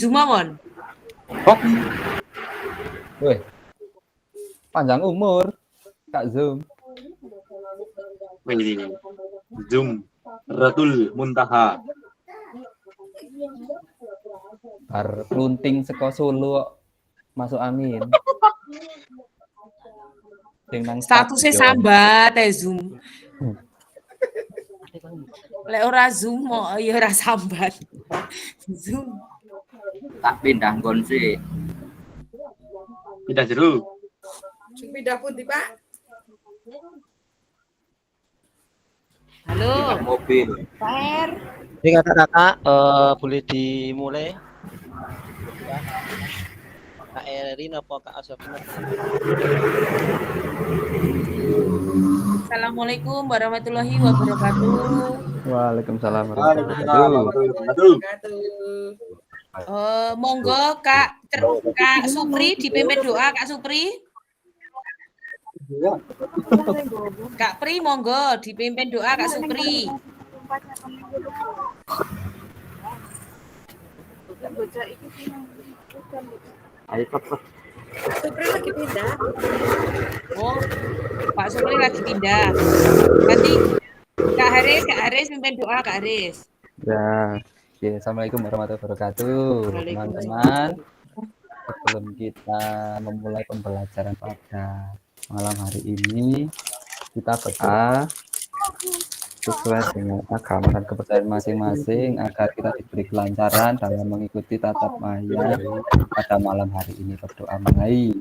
Zumamon. Oh. Weh. Panjang umur. Kak Zoom. Zoom. Ratul Muntaha. Bar runting seko Solo masuk angin. Statusnya sambat Zoom. Lek ora Zoom mau ya ora sambat. Zoom. Tak pindah gonsi. Pindah jeru. Pindah pundi, Pak? Halo. Pindah mobil. Per. Jadi kakak-kakak boleh dimulai. Kak Erin apa Kak Asofina? Assalamualaikum warahmatullahi wabarakatuh. Waalaikumsalam warahmatullahi wabarakatuh. Monggo Kak Supri dipimpin doa Kak Supri. Kak Pri monggo dipimpin doa Kak Supri. Ayo cepat. Supri lagi pindah. Oh, Pak Supri lagi pindah. Nanti Kak Haris pimpin doa Kak Haris. Ya, oke. Assalamualaikum warahmatullahi wabarakatuh, teman-teman. Sebelum kita memulai pembelajaran pada malam hari ini, kita berdoa sesuai dengan agama dan kepercayaan masing-masing agar kita diberi kelancaran dalam mengikuti tatap maya pada malam hari ini. Berdoa mulai.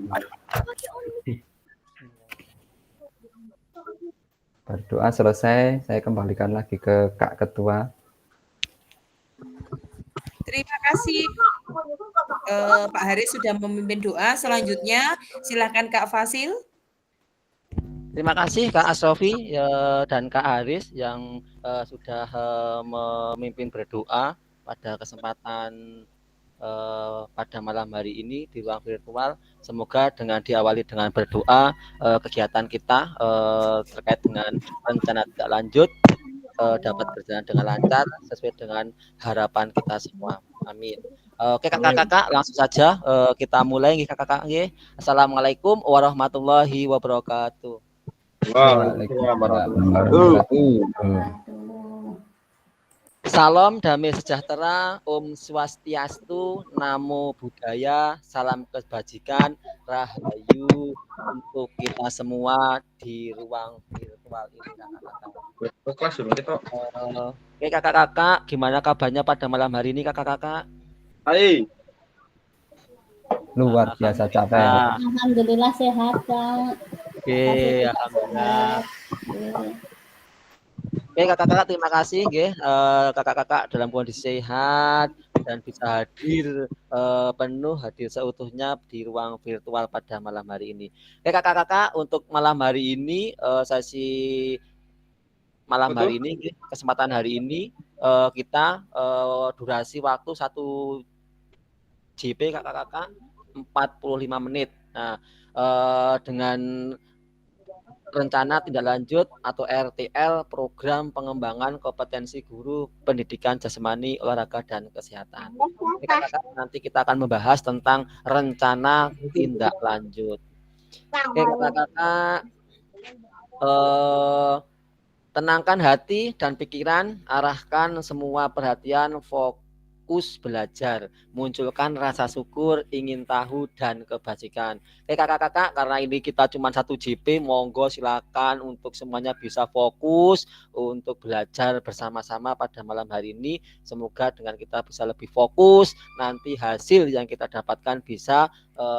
Berdoa selesai, saya kembalikan lagi ke Kak Ketua. Terima kasih Pak Haris sudah memimpin doa. Selanjutnya silakan Kak Fasil. Terima kasih Kak Asrofi dan Kak Haris yang sudah memimpin berdoa pada kesempatan pada malam hari ini di ruang virtual. Semoga dengan diawali dengan berdoa kegiatan kita terkait dengan rencana tidak lanjut dapat berjalan dengan lancar sesuai dengan harapan kita semua. Amin. Oke kakak-kakak, langsung saja kita mulai kakak-kakak. Assalamualaikum warahmatullahi wabarakatuh. Salam damai sejahtera, Om Swastiastu, Namo Buddhaya, salam kebajikan, Rahayu untuk kita semua di ruang virtual ini kakak-kakak. Oke kakak-kakak, gimana kabarnya pada malam hari ini kakak-kakak? Hai. Luar biasa capek. Alhamdulillah sehat Kak. Oke, alhamdulillah. Oke kakak-kakak, terima kasih kakak-kakak dalam kondisi sehat dan bisa hadir penuh, hadir seutuhnya di ruang virtual pada malam hari ini. Oke kakak-kakak, untuk malam hari ini sesi malam hari ini, kesempatan hari ini kita durasi waktu 1 JP kakak-kakak 45 menit. Nah, dengan rencana tindak lanjut atau RTL, program pengembangan kompetensi guru pendidikan jasmani, olahraga dan kesehatan. Nanti kita akan membahas tentang rencana tindak lanjut. Oke kakak-kakak, tenangkan hati dan pikiran, arahkan semua perhatian, fokus belajar, munculkan rasa syukur, ingin tahu dan kebajikan. Oke kakak-kakak, karena ini kita cuma 1 JP, monggo silakan untuk semuanya bisa fokus untuk belajar bersama-sama pada malam hari ini. Semoga dengan kita bisa lebih fokus, nanti hasil yang kita dapatkan bisa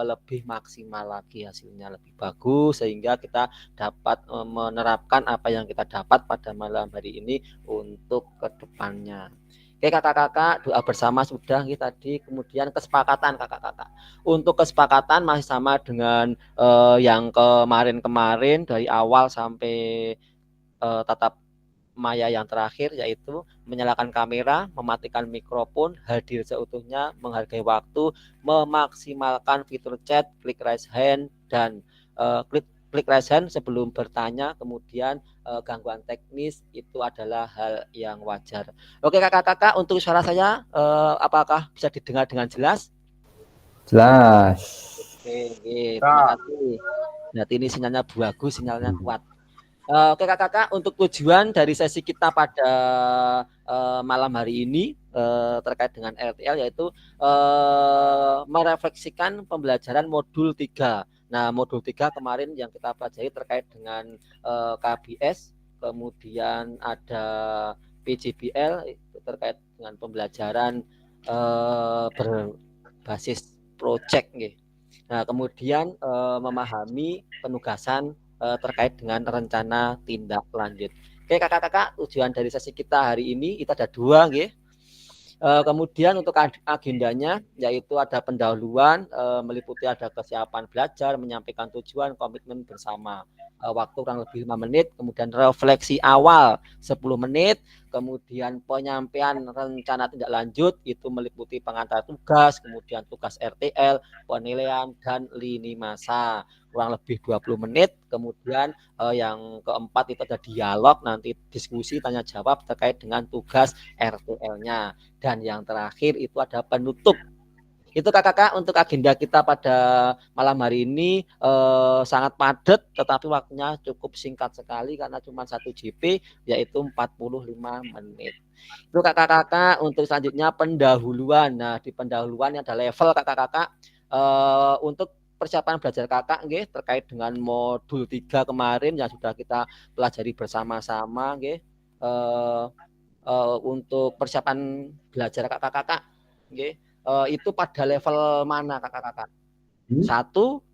lebih maksimal lagi, hasilnya lebih bagus, sehingga kita dapat menerapkan apa yang kita dapat pada malam hari ini untuk kedepannya. Oke kakak-kakak, doa bersama sudah tadi. Kemudian kesepakatan kakak-kakak. Untuk kesepakatan masih sama dengan yang kemarin-kemarin dari awal sampai tatap maya yang terakhir, yaitu menyalakan kamera, mematikan mikrofon, hadir seutuhnya, menghargai waktu, memaksimalkan fitur chat, klik raise hand dan klik klik raise hand sebelum bertanya, kemudian gangguan teknis itu adalah hal yang wajar. Oke kakak-kakak, untuk suara saya apakah bisa didengar dengan jelas? Jelas. Oke, terima kasih. Berarti ini sinyalnya bagus, sinyalnya kuat. Oke kakak-kakak, untuk tujuan dari sesi kita pada malam hari ini terkait dengan RTL yaitu merefleksikan pembelajaran modul 3. Nah, modul 3 kemarin yang kita pelajari terkait dengan KBS, kemudian ada PJBL itu terkait dengan pembelajaran berbasis project. Nah, kemudian memahami penugasan terkait dengan rencana tindak lanjut. Oke kakak-kakak, tujuan dari sesi kita hari ini itu ada 2 nggih. Kemudian untuk agendanya yaitu ada pendahuluan, meliputi ada kesiapan belajar, menyampaikan tujuan, komitmen bersama. Waktu kurang lebih 5 menit, kemudian refleksi awal 10 menit, kemudian penyampaian rencana tindak lanjut itu meliputi pengantar tugas, kemudian tugas RTL, penilaian dan lini masa kurang lebih 20 menit. Kemudian yang keempat itu ada dialog, nanti diskusi tanya jawab terkait dengan tugas RTL-nya. Dan yang terakhir itu ada penutup. Itu kakak-kakak untuk agenda kita pada malam hari ini sangat padat, tetapi waktunya cukup singkat sekali karena cuma 1 JP yaitu 45 menit. Itu kakak-kakak untuk selanjutnya pendahuluan. Nah, di pendahuluan ada level kakak-kakak untuk persiapan belajar kakak nggih terkait dengan modul 3 kemarin yang sudah kita pelajari bersama-sama nggih. Untuk persiapan belajar kakak-kakak nggih. Itu pada level mana kakak-kakak? 1,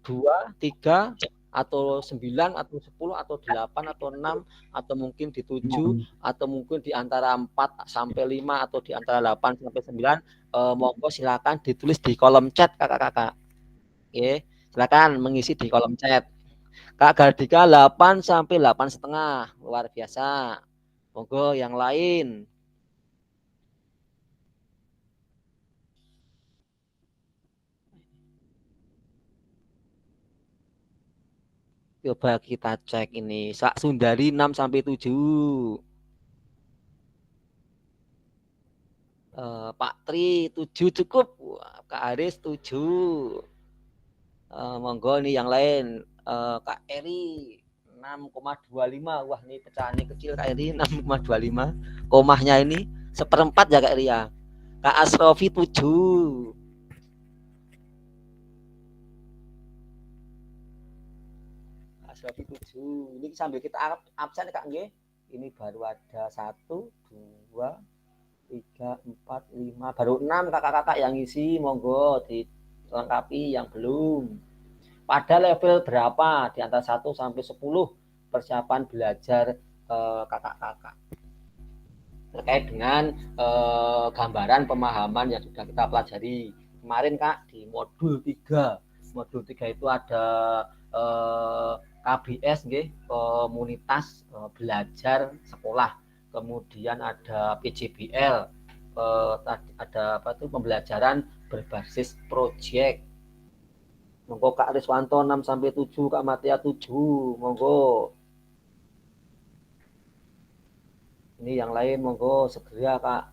2, 3 atau 9 atau 10 atau 8 atau 6 atau mungkin di 7 atau mungkin di antara 4 sampai 5 atau di antara 8 sampai 9. Monggo silakan ditulis di kolom chat kakak-kakak. Oke, silakan mengisi di kolom chat. Kak Gardika 8 sampai 8,5. Luar biasa. Monggo yang lain. Coba kita cek ini. Sak Sundari 6 sampai 7. Pak Tri 7 cukup. Kak Aris 7. Monggo nih yang lain. Kak Eri 6,25. Wah, ini pecahannya kecil Kak Eri 6,25. Komahnya ini 1/4 ya Kak Eri ya. Kak Asrofi 7. Asrofi 7. Ini sambil kita absen Kak nggih. Ini baru ada 1, 2, 3, 4, 5, baru 6 kakak-kakak yang isi. Monggo dilengkapi yang belum. Pada level berapa di antara 1 sampai 10 persiapan belajar kakak-kakak terkait dengan gambaran pemahaman yang sudah kita pelajari kemarin Kak di modul 3. Modul 3 itu ada KBS nggih, komunitas belajar sekolah. Kemudian ada PJBL, ada apa tuh pembelajaran berbasis proyek. Monggo Kak Riswanto 6 sampai 7, Kak Matia 7. Monggo. Ini yang lain monggo segera Kak.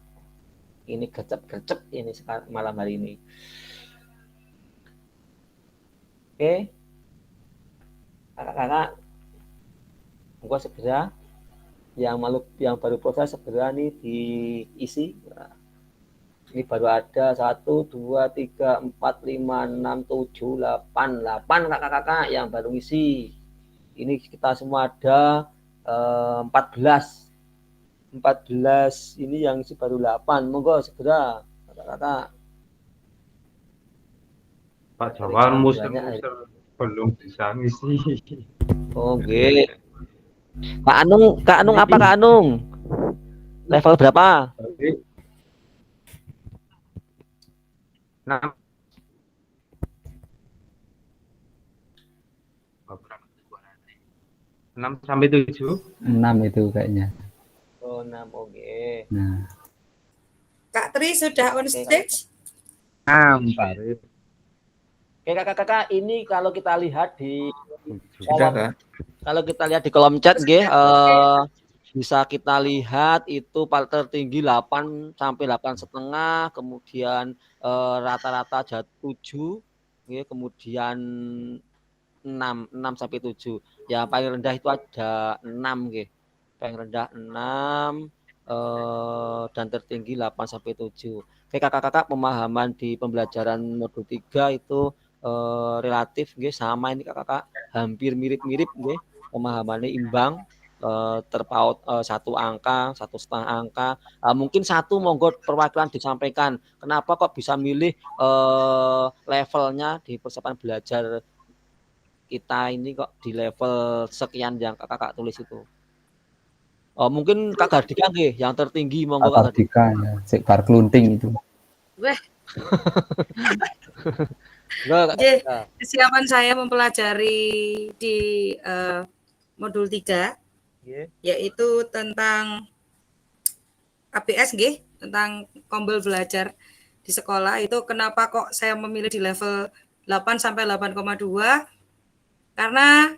Ini gercep-gercep ini malam hari ini. Oke. Kakak-kakak monggo segera yang baru proses segera nih diisi. Ini baru ada 1, 2, 3, 4, 5, 6, 7, 8 kakak-kakak yang baru isi. Ini kita semua ada 14 ini yang isi baru 8. Monggo segera kakak-kakak. Pak Jawan musim belum bisa ngisi. Oke. Kak Anung apa Kak Anung? Level berapa? 6 sampai 7. 6 itu kayaknya. Oh, 6. Oke. Nah. Kak Tri sudah on stage? 6 Pak. Oke kakak-kakak, ini kalau kita lihat di Sudah kah? kalau kita lihat di kolom chat nggih, bisa kita lihat itu paling tertinggi 8 sampai 8,5, kemudian rata-rata 7, nggih, kemudian 6 sampai 7. Yang paling rendah itu ada 6 nggih. Paling rendah 6 dan tertinggi 8 sampai 7. Oke kakak-kakak, pemahaman di pembelajaran modul 3 itu relatif nggih sama ini kakak-kakak, hampir mirip-mirip nggih. Pemahamannya imbang, terpaut 1 angka, 1,5 angka. Mungkin satu monggo perwakilan disampaikan. Kenapa kok bisa milih levelnya di persiapan belajar kita ini kok di level sekian yang kakak tulis itu? Mungkin Kak Gardika nggih, yang tertinggi monggo Kak Gardika. Kardika ya, sik bar klunting itu. Weh, Nggak, Kak Nggih, Gardika. kesiapan saya mempelajari di modul 3 Nggih. yaitu tentang ABS nggih, tentang kombel belajar di sekolah. Itu kenapa kok saya memilih di level 8 sampai 8,2? Karena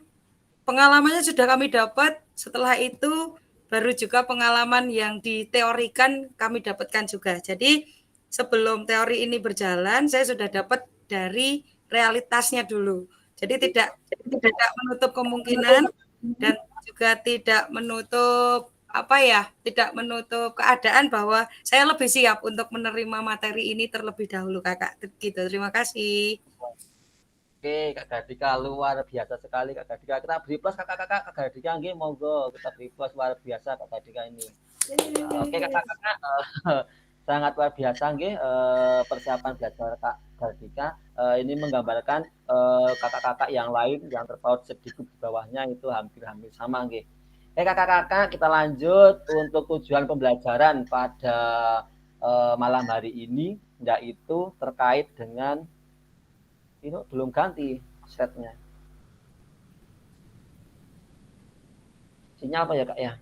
pengalamannya sudah kami dapat, setelah itu baru juga pengalaman yang diteorikan kami dapatkan juga. Jadi sebelum teori ini berjalan, saya sudah dapat dari realitasnya dulu. Jadi tidak menutup kemungkinan dan juga tidak menutup tidak menutup keadaan bahwa saya lebih siap untuk menerima materi ini terlebih dahulu kakak. Gitu. Terima kasih. Oke, Kak Gardika luar biasa sekali Kak Gardika. Kita beri plus kakak-kakak, Kak Gardika nggih monggo kita beri plus luar biasa Kak Gardika ini. Oke kakak-kakak, sangat luar biasa nggih persiapan belajar Kak Gardika. Ini menggambarkan kakak-kakak yang lain yang terpaut sedikit di bawahnya itu hampir-hampir sama nggih. Oke kakak-kakak, kita lanjut untuk tujuan pembelajaran pada malam hari ini, yaitu terkait dengan ini belum ganti setnya. Sinyal apa ya kak ya?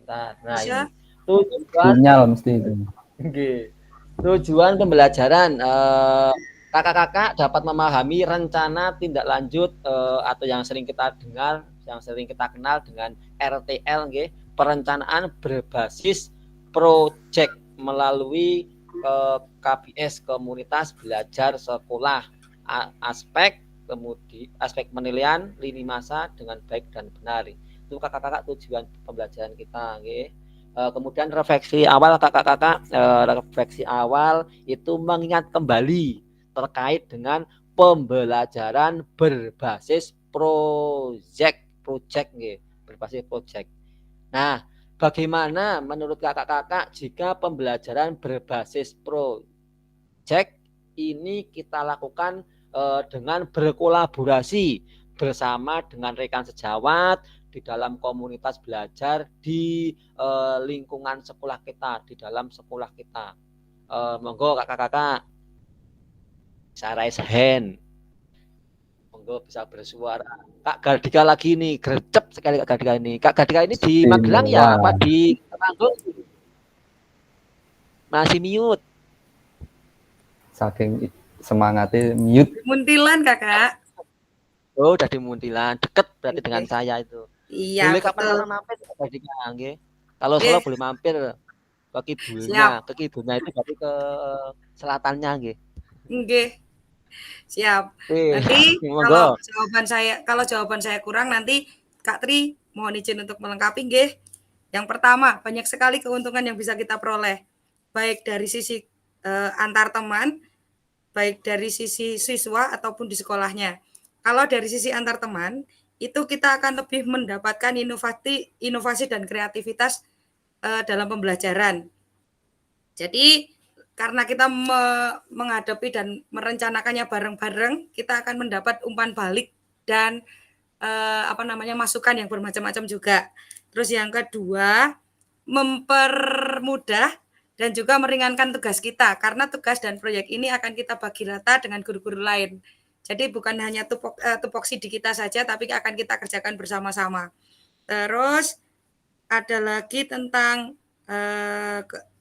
Nah ini tujuan Sinyal mesti itu. tujuan pembelajaran, kakak-kakak dapat memahami rencana tindak lanjut atau yang sering kita dengar, yang sering kita kenal dengan RTL, perencanaan berbasis proyek melalui KBS komunitas belajar sekolah, aspek penilaian lini masa dengan baik dan benar. Itu kakak-kakak tujuan pembelajaran kita. Kemudian refleksi awal kakak-kakak, refleksi awal itu mengingat kembali terkait dengan pembelajaran berbasis proyek berbasis proyek. Nah, bagaimana menurut kakak-kakak jika pembelajaran berbasis proyek ini kita lakukan dengan berkolaborasi bersama dengan rekan sejawat di dalam komunitas belajar di lingkungan sekolah kita, di dalam sekolah kita. Monggo kakak-kakak bisa raise hand. Monggo bisa bersuara. Kak Gardika lagi nih, gercep sekali Kak Gardika ini. Kak Gardika ini di Magelang ya, apa di Temanggung? Masih mute. Saking semangatnya mute. Muntilan kakak. Oh, udah di Muntilan, deket berarti dengan saya itu. Iya, boleh kapan-kapan mampir Kak Gardika, nggih. Kalau Solo boleh mampir ke kidulnya. Ke kidulnya itu berarti ke selatannya nggih. Nggih. Siap. Nanti kalau jawaban saya kurang, nanti Kak Tri mohon izin untuk melengkapi nggih. Yang pertama, banyak sekali keuntungan yang bisa kita peroleh, baik dari sisi antar teman, baik dari sisi siswa ataupun di sekolahnya. Kalau dari sisi antar teman, itu kita akan lebih mendapatkan inovasi dan kreativitas dalam pembelajaran. Jadi karena kita menghadapi dan merencanakannya bareng-bareng, kita akan mendapat umpan balik dan masukan yang bermacam-macam juga. Terus yang kedua, mempermudah dan juga meringankan tugas kita, karena tugas dan proyek ini akan kita bagi rata dengan guru-guru lain. Jadi bukan hanya tupoksi di kita saja, tapi akan kita kerjakan bersama-sama. Terus ada lagi tentang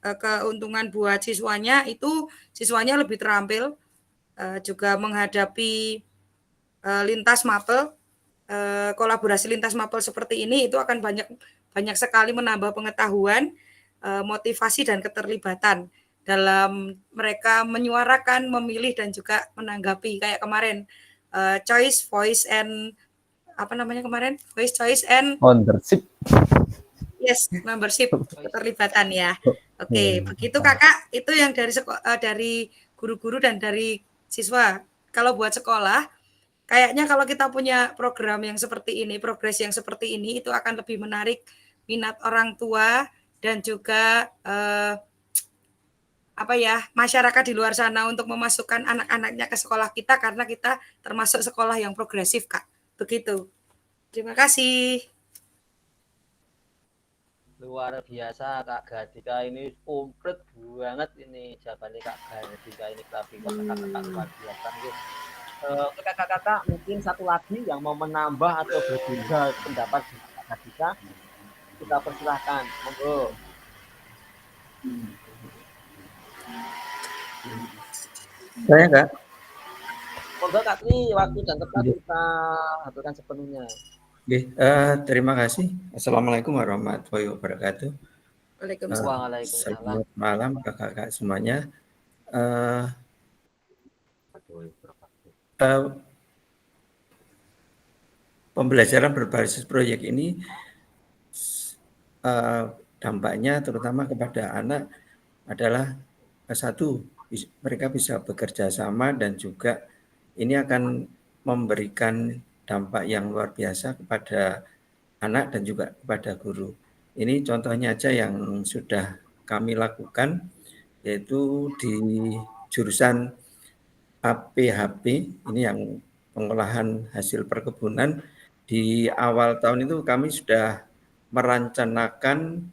keuntungan buat siswanya, itu siswanya lebih terampil, juga menghadapi lintas mapel, kolaborasi lintas mapel seperti ini itu akan banyak sekali menambah pengetahuan, motivasi dan keterlibatan dalam mereka menyuarakan, memilih dan juga menanggapi kayak kemarin choice, voice and apa namanya kemarin voice, choice and Ownership. yes membership, keterlibatan ya. Oke, begitu kakak itu yang dari guru-guru dan dari siswa. Kalau buat sekolah, kayaknya kalau kita punya program yang seperti ini, progres yang seperti ini, itu akan lebih menarik minat orang tua dan juga masyarakat di luar sana untuk memasukkan anak-anaknya ke sekolah kita karena kita termasuk sekolah yang progresif, Kak. Begitu. Terima kasih. Luar biasa Kak Gadika, ini komplit banget ini jawabannya Kak Gadika ini kakak-kakak luar biasa nih. Kakak-kakak mungkin satu lagi yang mau menambah atau berbeda pendapat Kak Gadika, kita persilahkan, monggo. Saya Kak. Monggo Kak Tri, waktu dan tempat kita aturkan sepenuhnya. Oke, terima kasih. Assalamualaikum warahmatullahi wabarakatuh. Waalaikumsalam. Selamat malam kakak-kakak semuanya. Pembelajaran berbasis proyek ini dampaknya terutama kepada anak adalah satu, mereka bisa bekerja sama dan juga ini akan memberikan dampak yang luar biasa kepada anak dan juga kepada guru. Ini contohnya aja yang sudah kami lakukan, yaitu di jurusan APHP, ini yang pengolahan hasil perkebunan. Di awal tahun itu kami sudah merencanakan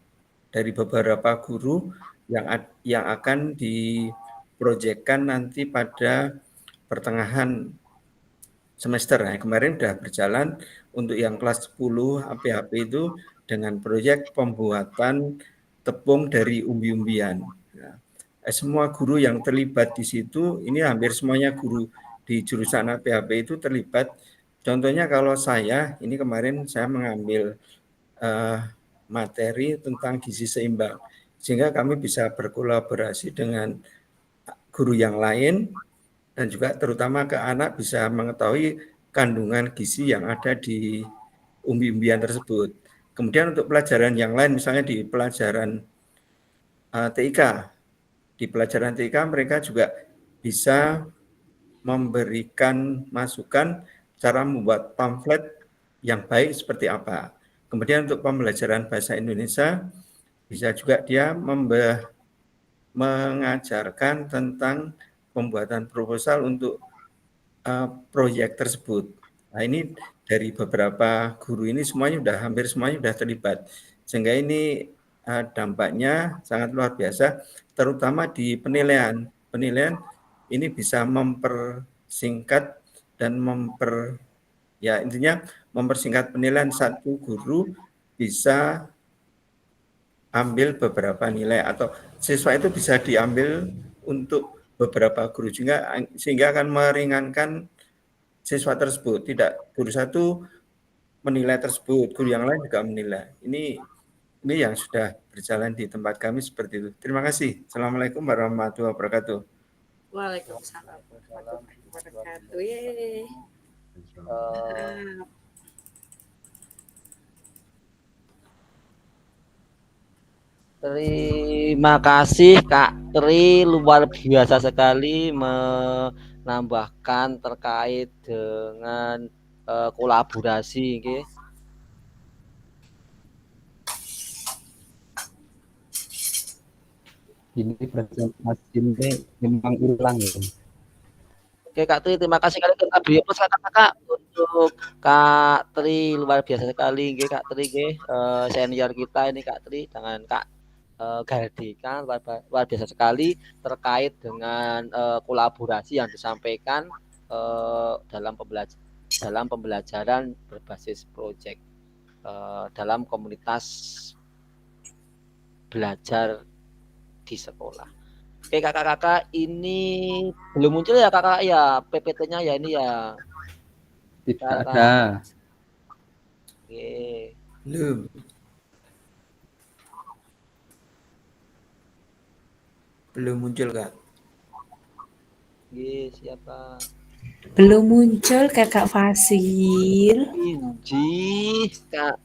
dari beberapa guru yang akan diproyekkan nanti pada pertengahan semester. Nah, kemarin sudah berjalan untuk yang kelas 10 APHP itu dengan proyek pembuatan tepung dari umbi-umbian. Nah, semua guru yang terlibat di situ, ini hampir semuanya guru di jurusan APHP itu terlibat. Contohnya kalau saya, ini kemarin saya mengambil materi tentang gizi seimbang, sehingga kami bisa berkolaborasi dengan guru yang lain, dan juga terutama ke anak bisa mengetahui kandungan gizi yang ada di umbi-umbian tersebut. Kemudian untuk pelajaran yang lain, misalnya di pelajaran TIK, mereka juga bisa memberikan masukan cara membuat pamflet yang baik seperti apa. Kemudian untuk pembelajaran bahasa Indonesia, bisa juga dia mengajarkan tentang pembuatan proposal untuk proyek tersebut. Nah, ini dari beberapa guru ini hampir semuanya sudah terlibat. Sehingga ini dampaknya sangat luar biasa, terutama di penilaian. Penilaian ini bisa mempersingkat dan intinya mempersingkat penilaian. Satu guru bisa ambil beberapa nilai atau siswa itu bisa diambil untuk beberapa guru sehingga akan meringankan siswa tersebut. Tidak guru satu menilai tersebut, guru yang lain juga menilai. Ini yang sudah berjalan di tempat kami seperti itu. Terima kasih. Assalamualaikum warahmatullahi wabarakatuh. Waalaikumsalam warahmatullahi wabarakatuh. Yeay. Terima kasih Kak Tri, luar biasa sekali menambahkan terkait dengan kolaborasi. Okay. Ini presentasi ini memang ulang ya. Oke Kak Tri, terima kasih kali kita beri plus kakak untuk Kak Tri, luar biasa sekali Kak Tri, senior kita ini Kak Tri dengan Kak Gadika luar biasa sekali terkait dengan kolaborasi yang disampaikan dalam pembelajaran berbasis proyek dalam komunitas belajar di sekolah. Oke kakak-kakak, ini belum muncul ya kakak ya PPT-nya ya ini ya. Tidak Kakak. ada. Oke. Belum. Belum muncul, Kak. Oke, siapa? Belum muncul Kakak Fasil. Inji, Kak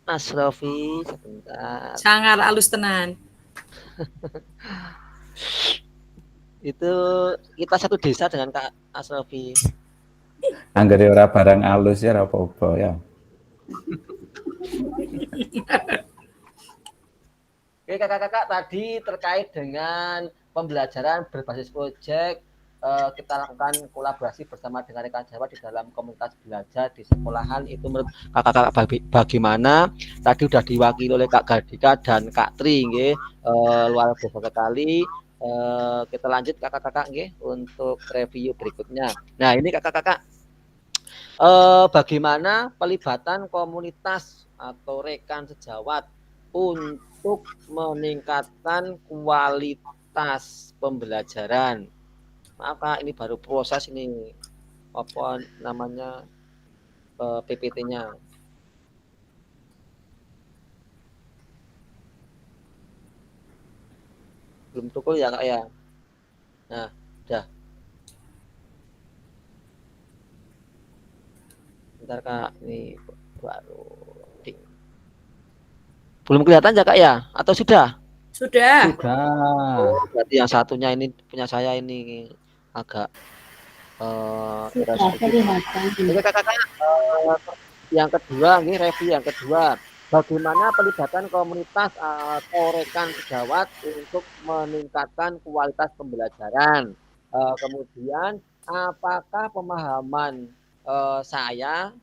Asrofi, sebentar. Sangat halus tenan. Itu kita satu desa dengan Kak Asrofi. Anggere ora barang alus ya ora apa-apa ya. Oke kakak-kakak, tadi terkait dengan pembelajaran berbasis proyek, kita lakukan kolaborasi bersama dengan rekan Jawa di dalam komunitas belajar di sekolahan. Itu menurut kakak-kakak bagaimana? Tadi sudah diwakili oleh Kak Gardika dan Kak Tri, nggih. Luar biasa sekali. Kita lanjut kakak-kakak nggih untuk review berikutnya. Nah ini kakak-kakak, bagaimana pelibatan komunitas atau rekan sejawat untuk meningkatkan kualitas pembelajaran. Maaf Kak, ini baru proses ini apa namanya PPT-nya. Belum tukul ya Kak ya. Nah, udah. Bentar Kak, ini baru ding. Belum kelihatan ya Kak ya? Atau sudah? Sudah. Sudah. Oh, berarti yang satunya ini punya saya ini agak Sudah kelihatan. Oke kakak-kakak, yang kedua ini review yang kedua. Bagaimana pelibatan komunitas atau rekan sejawat untuk meningkatkan kualitas pembelajaran. Kemudian apakah pemahaman saya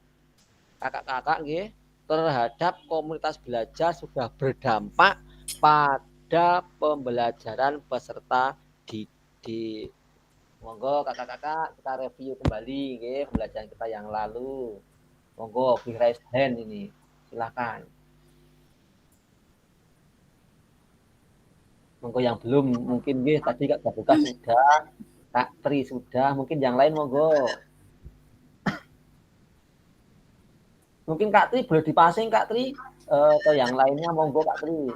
kakak-kakak nggih terhadap komunitas belajar sudah berdampak pada pembelajaran peserta didik. Monggo kakak-kakak kita review kembali nggih pembelajaran kita yang lalu. Monggo big raise hand ini. Silakan. Monggo yang belum mungkin nggih tadi Kak Gabuka sudah, Kak Tri sudah, mungkin yang lain monggo. Mungkin Kak Tri boleh dipasing Kak Tri ke yang lainnya monggo Kak Tri.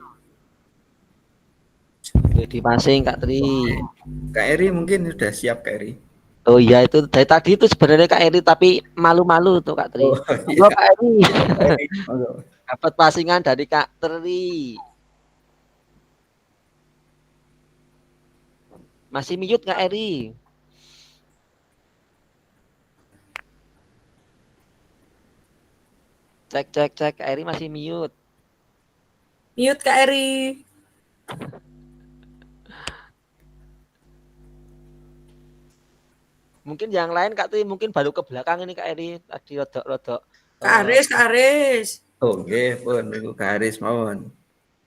Boleh dipasing Kak Tri. Kak Eri mungkin sudah siap, Kak Eri. Oh iya itu dari tadi itu sebenarnya Kak Eri tapi malu-malu tuh Kak Tri. Oh, Monggo iya. Kak Eri. Kak Eri, monggo. Dapat pasingan dari Kak Tri. Masih mute Kak Eri. Cek Kak Eri masih mute. Mute Kak Eri. Mungkin yang lain Kak Tri mungkin baru ke belakang ini Kak Eri tadi rodok-rodok. Kak Aris. Oh, nggih, pun niku Kak Aris mawon.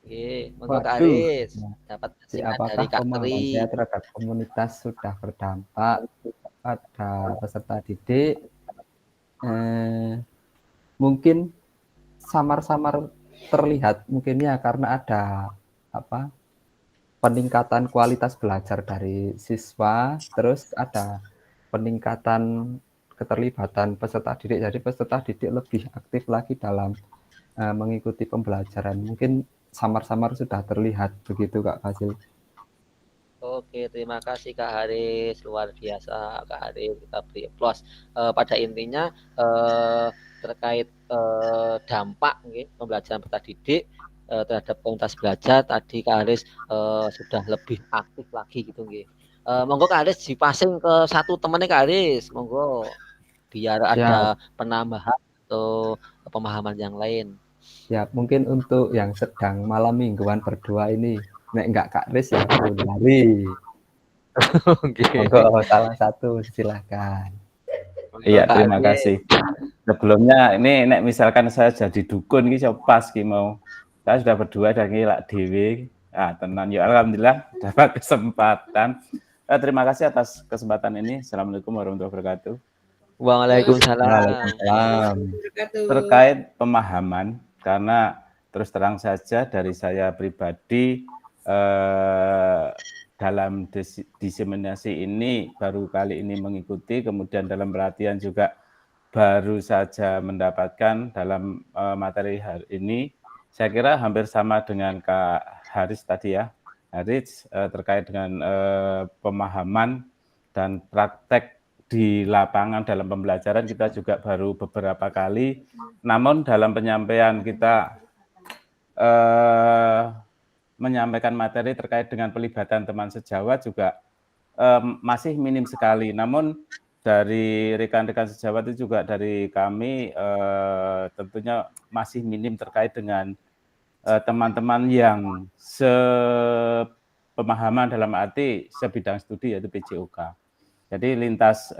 Oke, monggo Kak Waduh. Aris. Dapat pasingan dari Apakah Kak pemahaman Tri. saya terhadap komunitas sudah berdampak pada peserta didik? Mungkin samar-samar terlihat mungkin ya karena ada apa peningkatan kualitas belajar dari siswa, terus ada peningkatan keterlibatan peserta didik. Jadi peserta didik lebih aktif lagi dalam mengikuti pembelajaran. Mungkin samar-samar sudah terlihat begitu Kak Fasil. Oke, terima kasih Kak Haris, luar biasa Kak Haris, kita beri applause. Pada intinya terkait dampak pembelajaran peserta didik terhadap komunitas belajar tadi Kak Haris sudah lebih aktif lagi gitu nggih. Monggo Kak Haris dipasing ke satu temannya Kak Haris, monggo biar ada penambahan atau pemahaman yang lain. Ya, mungkin untuk yang sedang malam mingguan berdua ini, nek enggak Kak Haris ya lari. Monggo salah satu silahkan. Iya, terima kasih. Sebelumnya ini nek misalkan saya jadi dukun iki pas ki mau. Saya sudah berdua dan ngilak dewe. Tenan ya alhamdulillah dapat kesempatan. Terima kasih atas kesempatan ini. Assalamualaikum warahmatullahi wabarakatuh. Waalaikumsalam. Waalaikumsalam. Terkait pemahaman, karena terus terang saja dari saya pribadi dalam diseminasi ini baru kali ini mengikuti, kemudian dalam pelatihan juga baru saja mendapatkan dalam materi hari ini. Saya kira hampir sama dengan Kak Haris tadi ya, Haris terkait dengan pemahaman dan praktek di lapangan dalam pembelajaran kita juga baru beberapa kali, namun dalam penyampaian kita menyampaikan materi terkait dengan pelibatan teman sejawat juga masih minim sekali. Namun dari rekan-rekan sejawat itu juga dari kami tentunya masih minim terkait dengan teman-teman yang sepemahaman dalam arti sebidang studi yaitu PJOK. Jadi lintas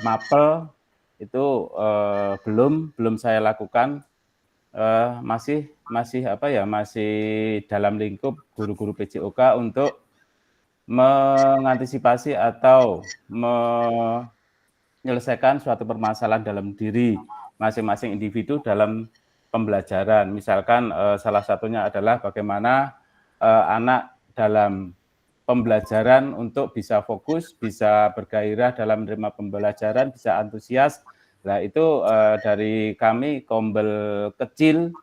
mapel itu belum saya lakukan, masih dalam lingkup guru-guru PJOK untuk mengantisipasi atau menyelesaikan suatu permasalahan dalam diri masing-masing individu dalam pembelajaran. Misalkan salah satunya adalah bagaimana anak dalam pembelajaran untuk bisa fokus, bisa bergairah dalam menerima pembelajaran, bisa antusias. Nah itu dari kami Kombel kecil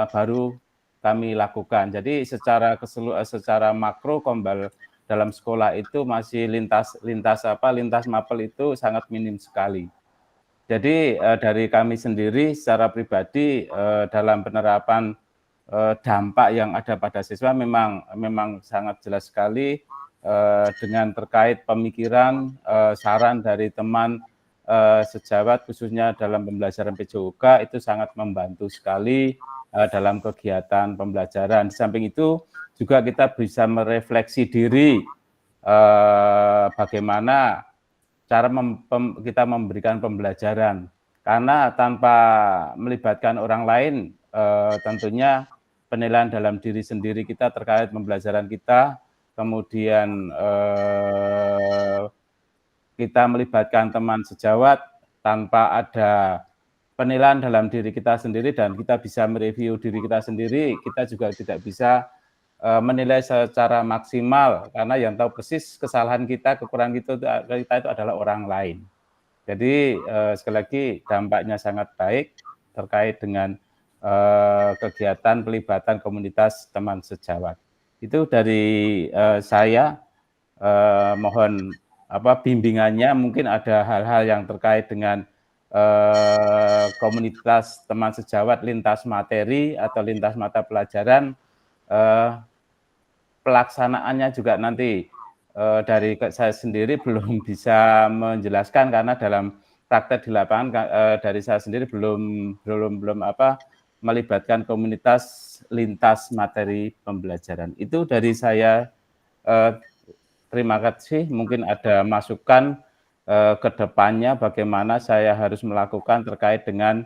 baru kami lakukan. Jadi secara makro Kombel dalam sekolah itu masih lintas mapel itu sangat minim sekali. Jadi dari kami sendiri secara pribadi dalam penerapan dampak yang ada pada siswa memang sangat jelas sekali dengan terkait pemikiran, saran dari teman sejawat khususnya dalam pembelajaran PJOK itu sangat membantu sekali dalam kegiatan pembelajaran. Di samping itu juga kita bisa merefleksi diri bagaimana cara kita memberikan pembelajaran, karena tanpa melibatkan orang lain tentunya penilaian dalam diri sendiri kita terkait pembelajaran kita, kemudian kita melibatkan teman sejawat tanpa ada penilaian dalam diri kita sendiri dan kita bisa mereview diri kita sendiri, kita juga tidak bisa menilai secara maksimal, karena yang tahu persis kesalahan kita, kekurangan kita itu adalah orang lain. Jadi sekali lagi dampaknya sangat baik terkait dengan kegiatan pelibatan komunitas teman sejawat. Itu dari saya, mohon bimbingannya, mungkin ada hal-hal yang terkait dengan komunitas teman sejawat lintas materi atau lintas mata pelajaran, pelaksanaannya juga nanti dari saya sendiri belum bisa menjelaskan, karena dalam praktek di lapangan dari saya sendiri belum melibatkan komunitas lintas materi pembelajaran. Itu dari saya. Terima kasih. Mungkin ada masukan ke depannya bagaimana saya harus melakukan terkait dengan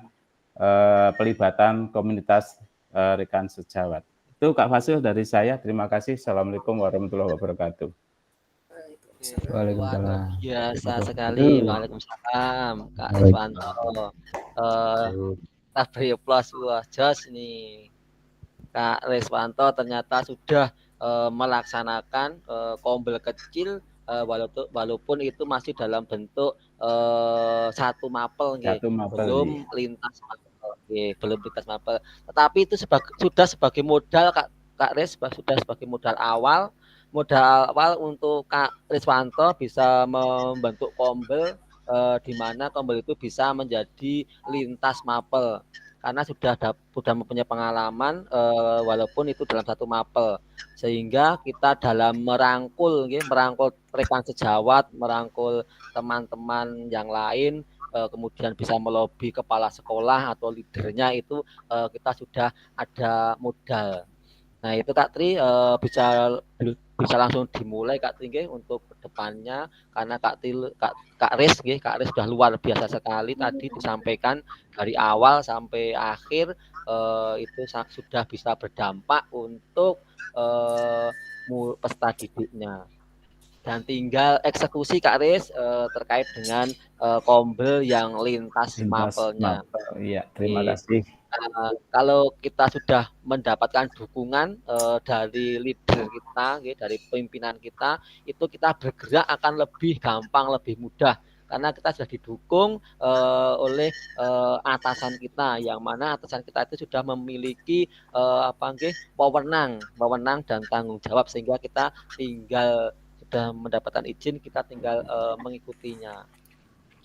pelibatan komunitas rekan sejawat. Itu Kak Fasil dari saya. Terima kasih. Assalamualaikum warahmatullahi wabarakatuh. Waalaikumsalam. Biasa sekali. Waalaikumsalam Kak Riswanto. Kita beri plus, wah jos nih Kak Riswanto ternyata sudah melaksanakan Kombel kecil walaupun itu masih dalam bentuk satu mapel, belum lintas mapel, belum lintas mapel. Tetapi itu sudah sebagai modal Kak Ris, sudah sebagai modal awal untuk Kak Riswanto bisa membentuk Kombel, di mana Kombel itu bisa menjadi lintas mapel, karena sudah mempunyai pengalaman walaupun itu dalam satu mapel, sehingga kita dalam merangkul rekan sejawat, merangkul teman-teman yang lain, kemudian bisa melobi kepala sekolah atau leadernya, itu kita sudah ada modal. Nah itu Kak Tri bisa langsung dimulai Kak Tri untuk kedepannya, karena Kak Riz sudah luar biasa sekali tadi disampaikan dari awal sampai akhir, itu sudah bisa berdampak untuk peserta didiknya. Dan tinggal eksekusi Kak Riz terkait dengan Kombel yang lintas mapelnya. Iya, terima kasih. Kalau kita sudah mendapatkan dukungan dari leader kita, dari pimpinan kita, itu kita bergerak akan lebih gampang, lebih mudah karena kita sudah didukung oleh atasan kita, yang mana atasan kita itu sudah memiliki wewenang dan tanggung jawab, sehingga kita tinggal sudah mendapatkan izin, kita tinggal mengikutinya.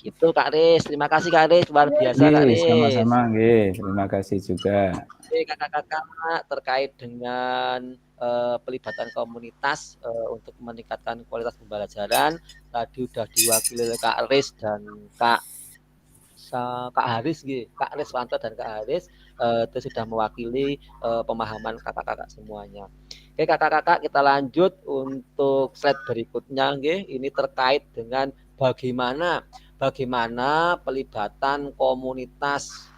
Gitu Kak Riz, terima kasih Kak Riz, luar biasa Kak Riz. Sama-sama nggih, terima kasih juga. Oke kakak-kakak, terkait dengan pelibatan komunitas untuk meningkatkan kualitas pembelajaran, tadi sudah diwakili oleh Kak Riz dan Kak Haris, Kak Riswanto dan Kak Haris itu sudah mewakili pemahaman kakak-kakak semuanya. Oke kakak-kakak, kita lanjut untuk slide berikutnya. Ini terkait dengan bagaimana pelibatan komunitas.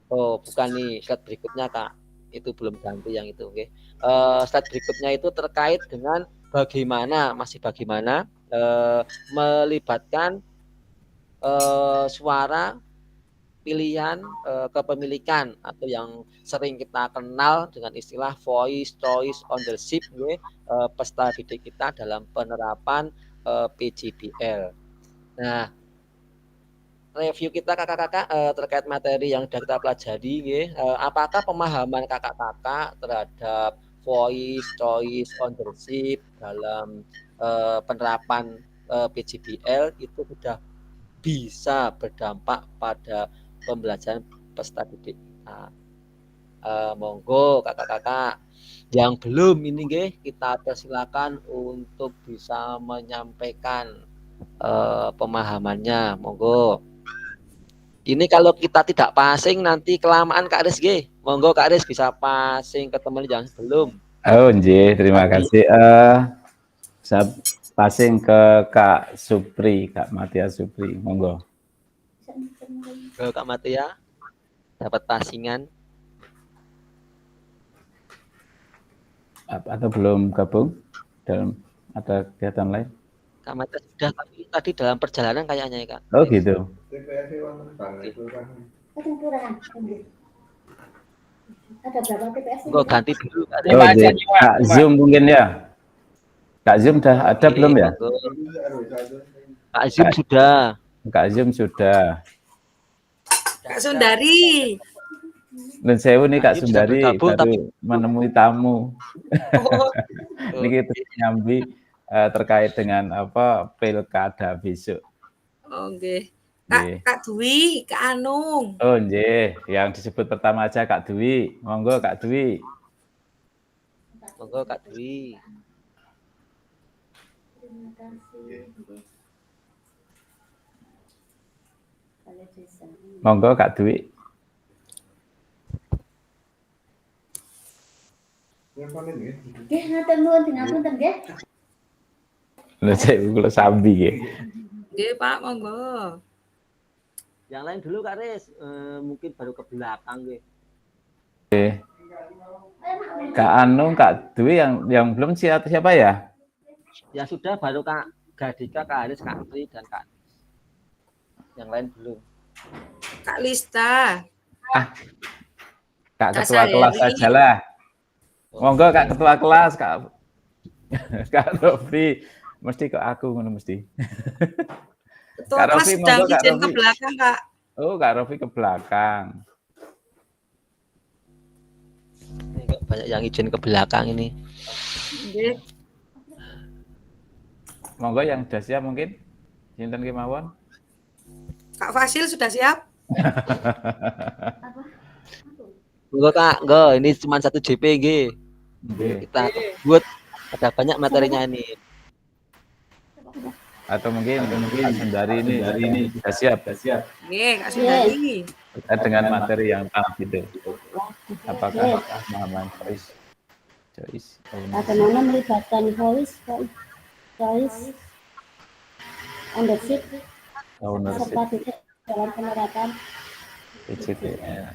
Oh, bukan nih, slide berikutnya Kak. Itu belum ganti yang itu, oke. Slide berikutnya itu terkait dengan bagaimana melibatkan suara pilihan kepemilikan, atau yang sering kita kenal dengan istilah voice choice ownership peserta didik kita dalam penerapan PJBL. Nah, review kita kakak-kakak terkait materi yang sudah kita pelajari, apakah pemahaman kakak-kakak terhadap voice choice ownership dalam penerapan PJBL itu sudah bisa berdampak pada pembelajaran peserta didik kita? Monggo kakak-kakak yang belum ini kita persilakan untuk bisa menyampaikan pemahamannya, monggo. Ini kalau kita tidak passing nanti kelamaan Kak Riz, monggo Kak Riz bisa passing ke teman yang belum. Oh nggih, terima kasih. Saya passing ke Kak Supri, Kak Matia Supri, monggo. Kak Matia, dapat passingan? Atau belum gabung dalam ada kegiatan lain? Kak Matia sudah, tapi tadi dalam perjalanan kayaknya ya Kak. Oh gitu. Ada berapa TPS? Kok ganti dulu Kak. Oh, Kak Zoom mungkin ya. Kak Zoom udah ada belum ya? Kak Zoom sudah. Kak Zoom sudah. Kak Sundari. Dan saya nih Kak Sundari bergabung, baru menemui tamu. Oh. Ini kita nyambi terkait dengan apa pilkada besok. Oke. Kak Dwi, Kak Anung. Oh nggih, yang disebut pertama aja Kak Dwi. Monggo Kak Dwi. Monggo Kak Dwi. Terima kasih. Monggo Kak Dwi. Nggih, ngaten nuwun dingapunten nggih. Lha saya kula sambi nggih. Nggih, Pak, monggo. Yang lain dulu Kak Riz, mungkin baru ke belakang nggih. Oke. Kak Anung, Kak Dwi yang belum siapa ya? Ya sudah, baru Kak Gadika, Kak Haris, Kak Tri, dan Kak. Yang lain belum. Kak Lista. Kak ketua kelas saja lah. Monggo Kak ketua kelas, Kak. Kak Rofi, mesti kok aku ngono mesti. Ketua kelas sedang izin ke belakang, Kak. Oh, Kak Rofi ke belakang. Ini kok banyak yang izin ke belakang ini. Nggih. Monggo yang sudah siap mungkin. Sinten kemawon? Kak Fasil sudah siap? Monggo Kak, ini cuma 1 JPG. Kita buat ada banyak materinya ini. Atau mungkin Kak Sundari ini sudah siap. Nggih, Kak Sundari. Terkait dengan materi yang gitu. Apakah pemahaman voice? Bagaimana melibatkan voice ownership serta didik dalam penerapan PJBL.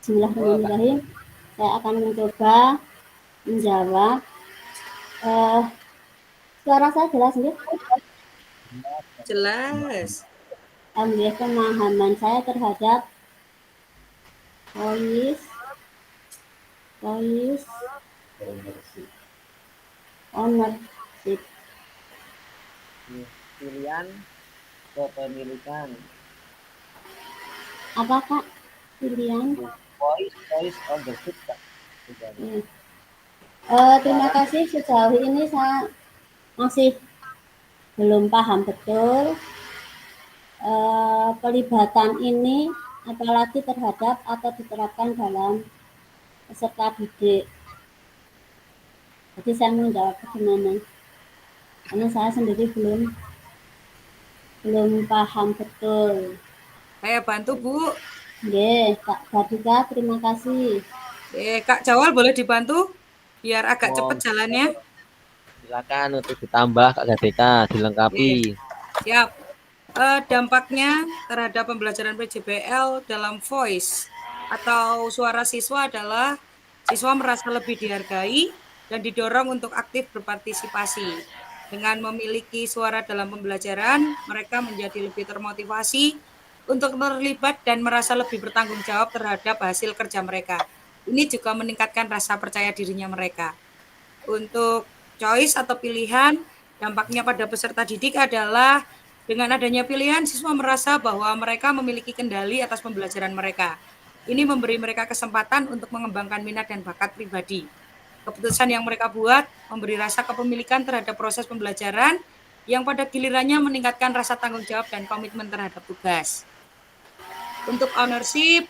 Bismillahirrahmanirrahim. Saya akan mencoba menjawab Suara saya jelas nggih? Jelas. Nggih, pemahaman saya terhadap voice ownership. Pilihan kepemilikan. Apa Kak? Pilihan? Voice ownership. Terima kasih, sejauh ini saya masih belum paham betul pelibatan ini apalagi terhadap atau diterapkan dalam peserta didik. Jadi saya mau jawab bagaimana, karena saya sendiri belum paham betul. Saya bantu Bu. Nggih, Kak Gadika, terima kasih. Kak Jawal boleh dibantu biar agak cepat jalannya. Silakan untuk ditambah Kak Gadika, dilengkapi. Siap. Dampaknya terhadap pembelajaran PJBL dalam voice atau suara siswa adalah siswa merasa lebih dihargai dan didorong untuk aktif berpartisipasi. Dengan memiliki suara dalam pembelajaran, mereka menjadi lebih termotivasi untuk terlibat dan merasa lebih bertanggung jawab terhadap hasil kerja mereka. Ini juga meningkatkan rasa percaya dirinya mereka. Untuk choice atau pilihan, dampaknya pada peserta didik adalah dengan adanya pilihan, siswa merasa bahwa mereka memiliki kendali atas pembelajaran mereka. Ini memberi mereka kesempatan untuk mengembangkan minat dan bakat pribadi. Keputusan yang mereka buat memberi rasa kepemilikan terhadap proses pembelajaran yang pada gilirannya meningkatkan rasa tanggung jawab dan komitmen terhadap tugas. Untuk ownership,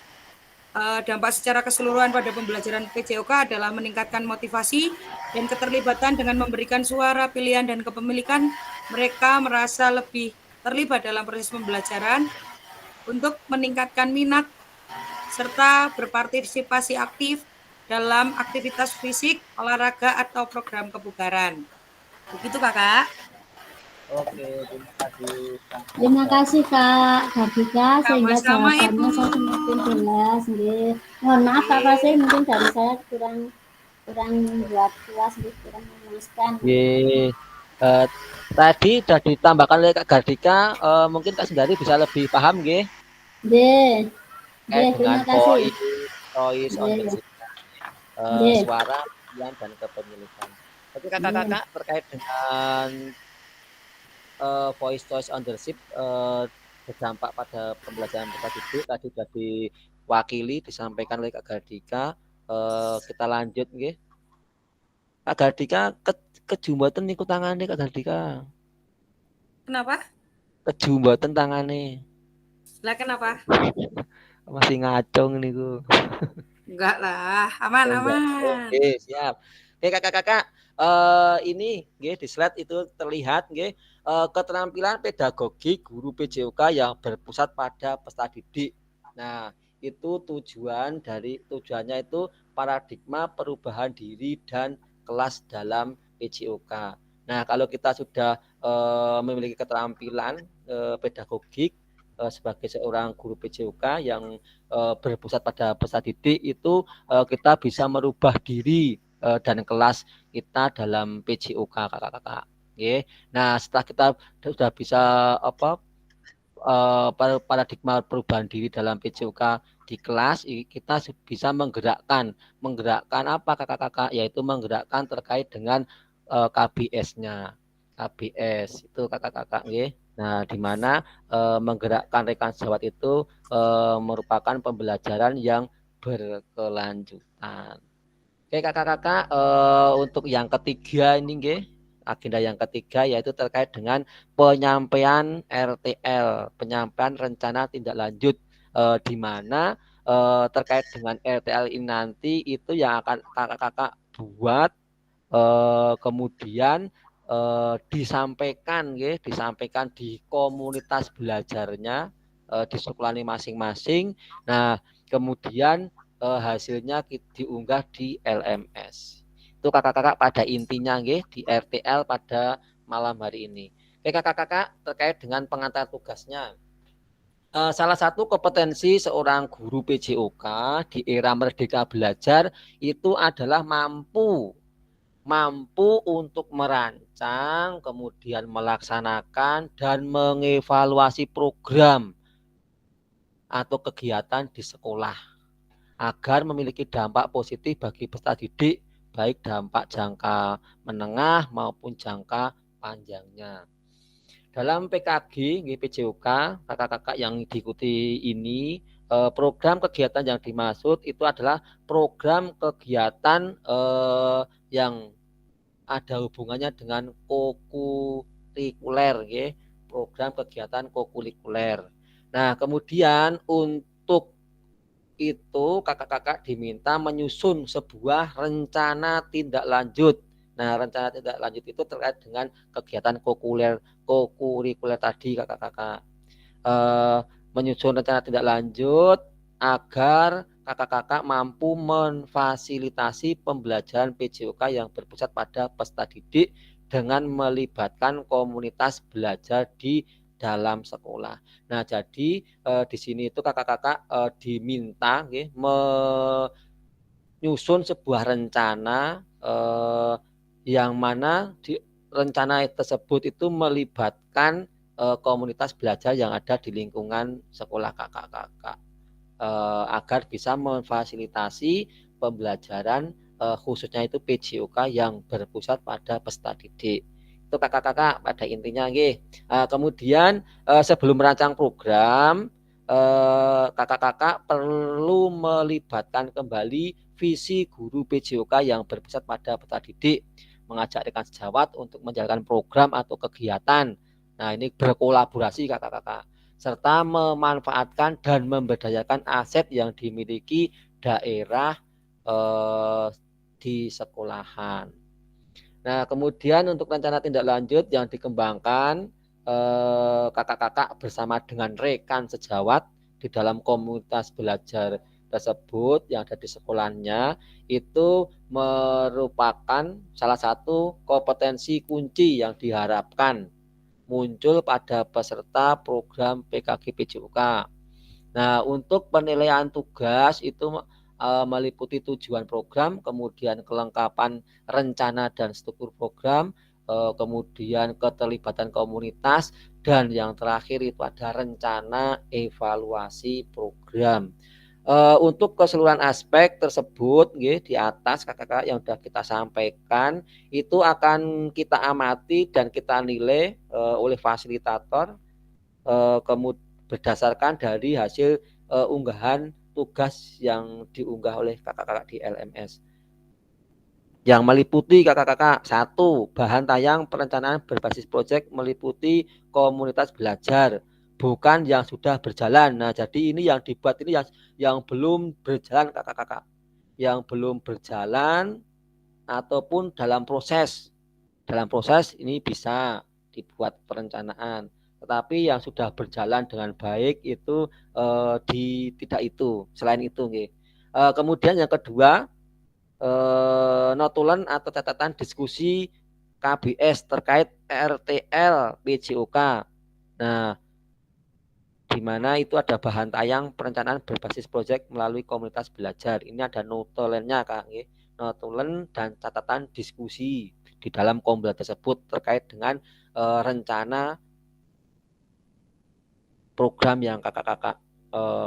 dampak secara keseluruhan pada pembelajaran PJOK adalah meningkatkan motivasi dan keterlibatan dengan memberikan suara, pilihan, dan kepemilikan. Mereka merasa lebih terlibat dalam proses pembelajaran untuk meningkatkan minat serta berpartisipasi aktif dalam aktivitas fisik, olahraga, atau program kebugaran. Begitu Kakak. Oke, terima kasih. Terima kasih Kak Gadika, sehingga Sama-sama, jawabannya Ibu. saya semakin jelas. Nggih. Mohon maaf Kak Fasih, mungkin dari saya kurang buat puas, kurang memuaskan. Tadi sudah ditambahkan oleh Kak Gadika, mungkin Kak Sendari bisa lebih paham nggih? Nggih. Nggih, terima Dengan kasih. voice ownership, suara, pilihan, dan kepemilikan. Tapi kakak-kakak terkait dengan voice ownership berdampak pada pembelajaran peserta didik tadi sudah diwakili disampaikan oleh Kak Gadika. Kita lanjut nggih. Kak Gadika kejumboten niku tangane Kak Gadika. Kenapa? Kejumboten tangane. Lah kenapa? Masih ngacung niku. Enggak lah, aman. Oke, siap. Oke kakak-kakak, ini nggih di slide itu terlihat nggih keterampilan pedagogik guru PJOK yang berpusat pada peserta didik. Nah, itu tujuannya itu paradigma perubahan diri dan kelas dalam PJOK. Nah, kalau kita sudah memiliki keterampilan pedagogik sebagai seorang guru PJOK yang berpusat pada peserta didik itu kita bisa merubah diri dan kelas kita dalam PJOK kakak-kakak. Okay. Nah, setelah kita sudah bisa paradigma perubahan diri dalam PJOK di kelas, kita bisa menggerakkan apa kakak-kakak, yaitu menggerakkan terkait dengan KBS-nya. KBS itu kakak-kakak nggih. Nah, di mana menggerakkan rekan sejawat itu merupakan pembelajaran yang berkelanjutan. Oke kakak-kakak, untuk yang ketiga ini nggih, agenda yang ketiga yaitu terkait dengan penyampaian RTL, penyampaian rencana tindak lanjut, di mana terkait dengan RTL ini nanti itu yang akan kakak-kakak buat kemudian disampaikan di komunitas belajarnya di sekolah masing-masing. Nah, kemudian hasilnya diunggah di LMS. Itu kakak-kakak pada intinya di RTL pada malam hari ini. Oke kakak-kakak, terkait dengan pengantar tugasnya. Salah satu kompetensi seorang guru PJOK di era Merdeka Belajar itu adalah mampu mampu untuk merancang, kemudian melaksanakan dan mengevaluasi program atau kegiatan di sekolah agar memiliki dampak positif bagi peserta didik, baik dampak jangka menengah maupun jangka panjangnya. Dalam PKG, PJOK, kakak-kakak yang diikuti ini, program kegiatan yang dimaksud itu adalah program kegiatan yang ada hubungannya dengan kokurikuler, program kegiatan kokurikuler. Nah, kemudian untuk itu kakak-kakak diminta menyusun sebuah rencana tindak lanjut. Nah, rencana tindak lanjut itu terkait dengan kegiatan kokurikuler tadi kakak-kakak. Menyusun rencana tindak lanjut agar kakak-kakak mampu memfasilitasi pembelajaran PJOK yang berpusat pada peserta didik dengan melibatkan komunitas belajar di dalam sekolah. Nah, jadi di sini itu kakak-kakak diminta menyusun sebuah rencana yang mana rencana tersebut itu melibatkan komunitas belajar yang ada di lingkungan sekolah kakak-kakak agar bisa memfasilitasi pembelajaran khususnya itu PJOK yang berpusat pada peserta didik. Itu kakak-kakak pada intinya kemudian sebelum merancang program kakak-kakak perlu melibatkan kembali visi guru PJOK yang berpusat pada peserta didik, mengajak rekan sejawat untuk menjalankan program atau kegiatan. Nah, ini berkolaborasi kakak-kakak serta memanfaatkan dan memberdayakan aset yang dimiliki daerah di sekolahan. Nah, kemudian untuk rencana tindak lanjut yang dikembangkan kakak-kakak bersama dengan rekan sejawat di dalam komunitas belajar tersebut yang ada di sekolahnya itu merupakan salah satu kompetensi kunci yang diharapkan muncul pada peserta program PKG PJOK. Nah, untuk penilaian tugas itu meliputi tujuan program, kemudian kelengkapan rencana dan struktur program, kemudian keterlibatan komunitas, dan yang terakhir itu ada rencana evaluasi program. Untuk keseluruhan aspek tersebut di atas kakak-kakak yang sudah kita sampaikan itu akan kita amati dan kita nilai oleh fasilitator berdasarkan dari hasil unggahan tugas yang diunggah oleh kakak-kakak di LMS yang meliputi kakak-kakak 1. Bahan tayang perencanaan berbasis proyek meliputi komunitas belajar bukan yang sudah berjalan. Nah, jadi ini yang dibuat ini yang belum berjalan kakak-kakak, yang belum berjalan ataupun dalam proses ini bisa dibuat perencanaan. Tetapi yang sudah berjalan dengan baik itu tidak itu, selain itu kemudian yang kedua notulen atau catatan diskusi KBS terkait RTL PJOK. Nah, di mana itu ada bahan tayang perencanaan berbasis proyek melalui komunitas belajar. Ini ada notulennya Kak, notulen dan catatan diskusi di dalam kombel tersebut terkait dengan rencana program yang kakak-kakak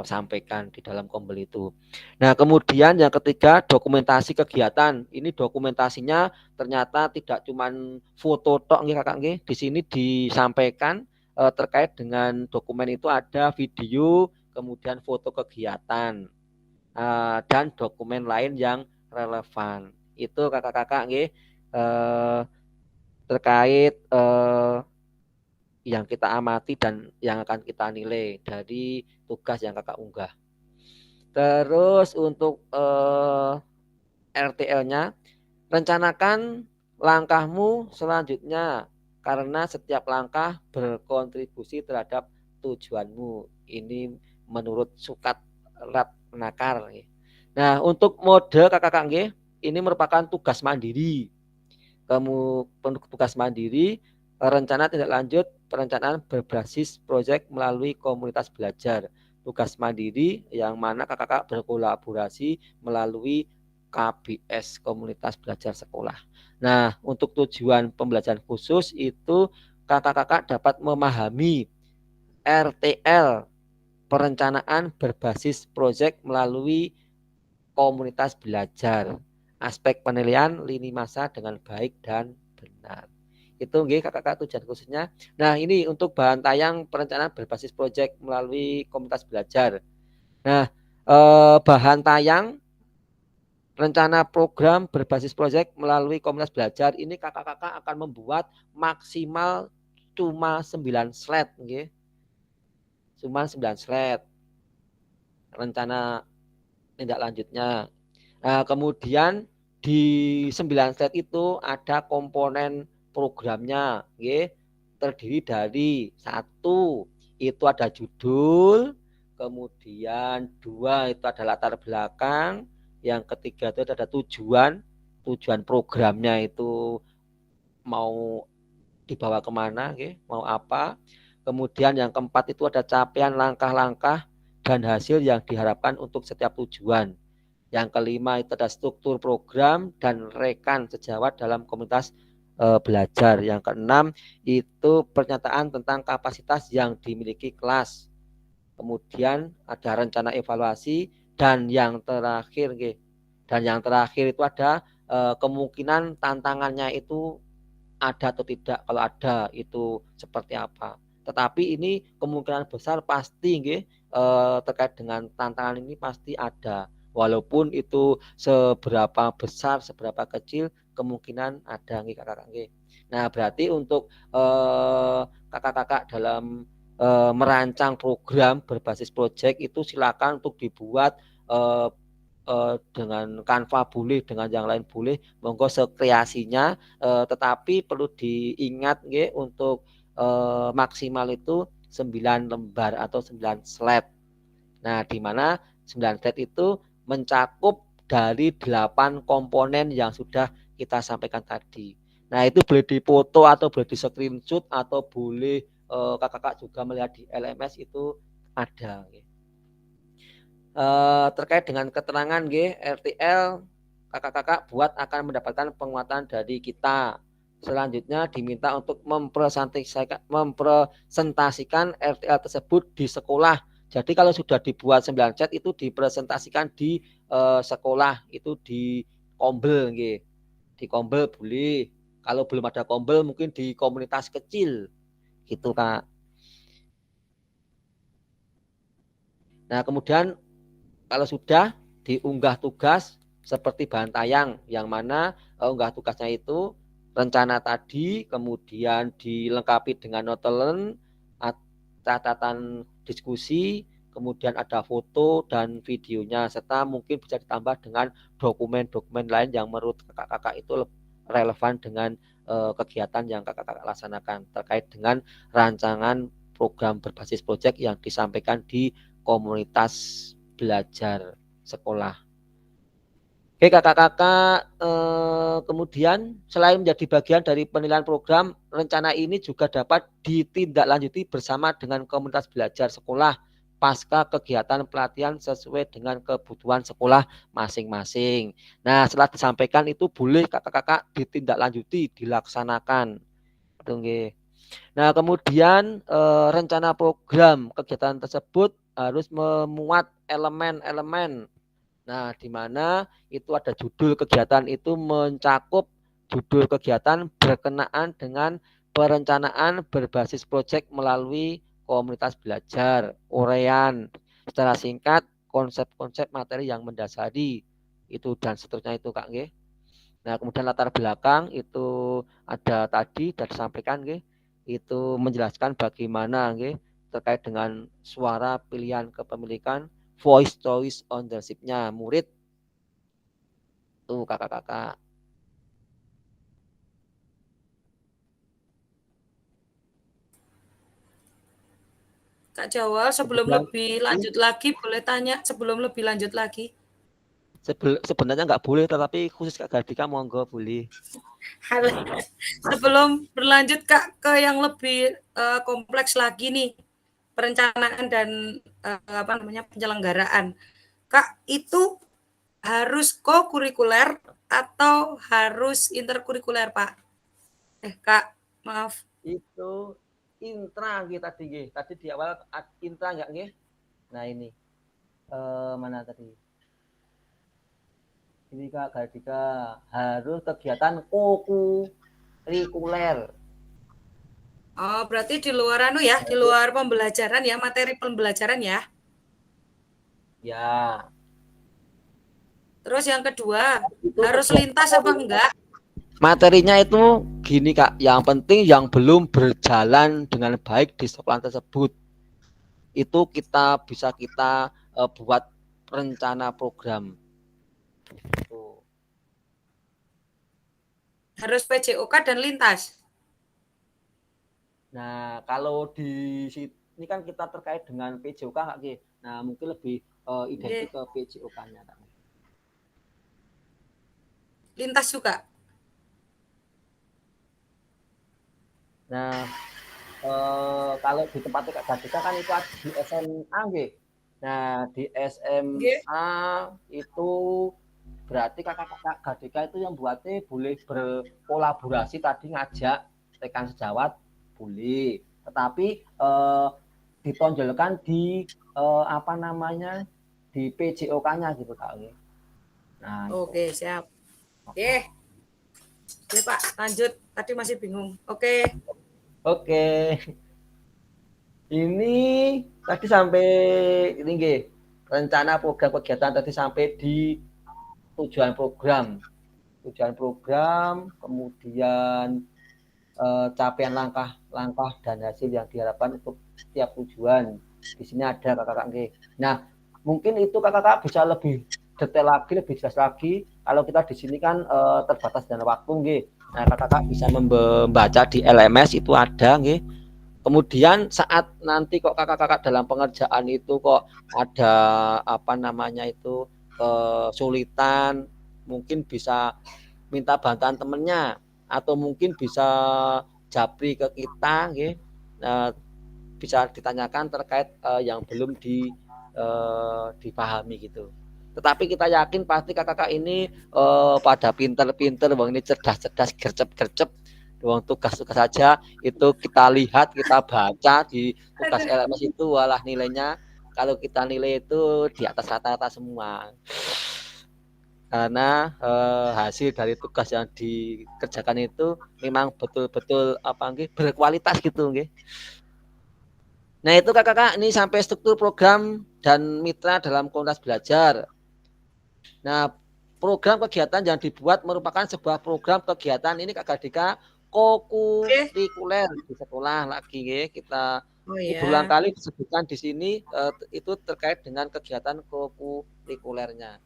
sampaikan di dalam kombel itu. Nah, kemudian yang ketiga dokumentasi kegiatan. Ini dokumentasinya ternyata tidak cuma foto tok kakak. Di sini disampaikan terkait dengan dokumen itu ada video, kemudian foto kegiatan dan dokumen lain yang relevan. Itu kakak-kakak terkait yang kita amati dan yang akan kita nilai dari tugas yang kakak unggah. Terus untuk RTL-nya, rencanakan langkahmu selanjutnya karena setiap langkah berkontribusi terhadap tujuanmu. Ini menurut Sukat Ratnakar. Nah, untuk mode kakak-kakak ini merupakan tugas mandiri. Tugas mandiri, rencana tindak lanjut perencanaan berbasis proyek melalui komunitas belajar. Tugas mandiri yang mana kakak-kakak berkolaborasi melalui KBS komunitas belajar sekolah. Nah, untuk tujuan pembelajaran khusus itu kakak-kakak dapat memahami RTL, perencanaan berbasis proyek melalui komunitas belajar, aspek penilaian lini masa dengan baik dan benar. Itu nggih kakak-kakak tujuan khususnya. Nah, ini untuk bahan tayang perencanaan berbasis proyek melalui komunitas belajar. Nah, bahan tayang rencana program berbasis proyek melalui komunitas belajar ini kakak-kakak akan membuat maksimal cuma 9 slide nggih. Cuma 9 slide. Rencana tindak lanjutnya. Nah, kemudian di 9 slide itu ada komponen programnya, nggih. Terdiri dari 1 itu ada judul, kemudian 2 itu ada latar belakang, yang ketiga itu ada tujuan programnya itu mau dibawa kemana, nggih, mau apa. Kemudian yang keempat itu ada capaian langkah-langkah dan hasil yang diharapkan untuk setiap tujuan. Yang kelima itu ada struktur program dan rekan sejawat dalam komunitas belajar. Yang keenam itu pernyataan tentang kapasitas yang dimiliki kelas. Kemudian ada rencana evaluasi dan yang terakhir itu ada kemungkinan tantangannya itu ada atau tidak. Kalau ada itu seperti apa. Tetapi ini kemungkinan besar pasti terkait dengan tantangan ini pasti ada. Walaupun itu seberapa besar, seberapa kecil, kemungkinan ada kakak-kakak. Nah, berarti untuk kakak-kakak dalam merancang program berbasis proyek itu silakan untuk dibuat dengan Canva boleh, dengan yang lain boleh, monggo sekreasinya, tetapi perlu diingat untuk maksimal itu 9 lembar atau 9 slide. Nah, di mana 9 slide itu mencakup dari 8 komponen yang sudah kita sampaikan tadi. Nah, itu boleh dipoto atau boleh di screenshot atau boleh kakak-kakak juga melihat di LMS itu ada. Terkait dengan keterangan RTL, kakak-kakak buat akan mendapatkan penguatan dari kita. Selanjutnya diminta untuk mempresentasikan RTL tersebut di sekolah. Jadi kalau sudah dibuat 9 chat itu dipresentasikan di sekolah, itu di kombel Di kombel boleh. Kalau belum ada kombel mungkin di komunitas kecil. Gitu, Kak. Nah, kemudian kalau sudah diunggah tugas seperti bahan tayang, yang mana unggah tugasnya itu rencana tadi, kemudian dilengkapi dengan notelen, catatan diskusi, kemudian ada foto dan videonya, serta mungkin bisa ditambah dengan dokumen-dokumen lain yang menurut kakak-kakak itu relevan dengan kegiatan yang kakak-kakak laksanakan terkait dengan rancangan program berbasis proyek yang disampaikan di komunitas belajar sekolah. Oke kakak-kakak, kemudian selain menjadi bagian dari penilaian program, rencana ini juga dapat ditindaklanjuti bersama dengan komunitas belajar sekolah pasca kegiatan pelatihan sesuai dengan kebutuhan sekolah masing-masing. Nah, setelah disampaikan itu boleh kakak-kakak ditindaklanjuti, dilaksanakan. Nah, kemudian rencana program kegiatan tersebut harus memuat elemen-elemen. Nah, di mana itu ada judul kegiatan itu mencakup judul kegiatan berkenaan dengan perencanaan berbasis proyek melalui komunitas belajar, uraian secara singkat, konsep-konsep materi yang mendasari itu dan seterusnya itu Kak nggih. Nah, kemudian latar belakang itu ada tadi sudah disampaikan nggih. Itu menjelaskan bagaimana nggih terkait dengan suara pilihan kepemilikan, voice choice ownership-nya murid. Tuh kakak-kakak. Kak Jawal, sebelum lebih lanjut lagi, boleh tanya sebelum lebih lanjut lagi? Sebenarnya nggak boleh, tetapi khusus Kak Gardika monggo boleh. Sebelum berlanjut Kak ke yang lebih kompleks lagi nih, perencanaan dan penyelenggaraan. Kak, itu harus co-kurikuler atau harus interkurikuler, Pak? Kak, maaf. Itu intra nggih tadi nggih. Tadi di awal intra enggak nggih? Nah ini. Mana tadi? Ini Kak Gardika, harus kegiatan co-kurikuler. Oh, berarti di luar ya, di luar pembelajaran ya, materi pembelajaran ya. Ya. Terus yang kedua, harus lintas apa enggak? Materinya itu gini Kak, yang penting yang belum berjalan dengan baik di sekolah tersebut itu kita bisa buat rencana program. Harus PJOK dan lintas. Nah, kalau di sini kan kita terkait dengan PJOK Kak. Nah, mungkin lebih identik ke PJOK-nya Kak. Lintas juga. Nah, kalau di tempat Kak Gadika kan itu ada di SMA nggih. Nah, di SMA itu berarti kakak-kakak Gadika itu yang buatnya boleh berkolaborasi tadi ngajak rekan sejawat boleh, tetapi ditonjolkan di apa namanya di PJOK-nya gitu Kak. Nah, oke, siap. Oke. Oke, Pak, lanjut. Tadi masih bingung. Oke. Ini tadi sampai ini nggih. Rencana program kegiatan tadi sampai di tujuan program, kemudian capaian langkah dan hasil yang diharapkan untuk setiap tujuan. Di sini ada kakak-kakak nggih. Nah, mungkin itu kakak-kakak bisa lebih detail lagi, lebih jelas lagi. Kalau kita di sini kan terbatas dengan waktu nggih. Nah, kakak-kakak bisa membaca di LMS itu ada nggih. Kemudian saat nanti kok kakak-kakak dalam pengerjaan itu kok ada apa namanya itu kesulitan, mungkin bisa minta bantuan temennya atau mungkin bisa japri ke kita, bisa ditanyakan terkait yang belum dipahami gitu. Tetapi kita yakin pasti kakak-kakak ini pada pinter-pinter, bang ini cerdas-cerdas, gercep-gercep. Uang tugas-tugas saja itu kita lihat, kita baca di tugas LMS itu, walah nilainya kalau kita nilai itu di atas rata-rata semua. Karena hasil dari tugas yang dikerjakan itu memang betul-betul berkualitas gitu nggih. Nah, itu kakak-kakak ini sampai struktur program dan mitra dalam komunitas belajar. Nah, program kegiatan yang dibuat merupakan sebuah program kegiatan ini Kak Gadika co-kurikuler di sekolah lagi nggih. Kita berulang kali disebutkan di sini itu terkait dengan kegiatan co-kurikulernya.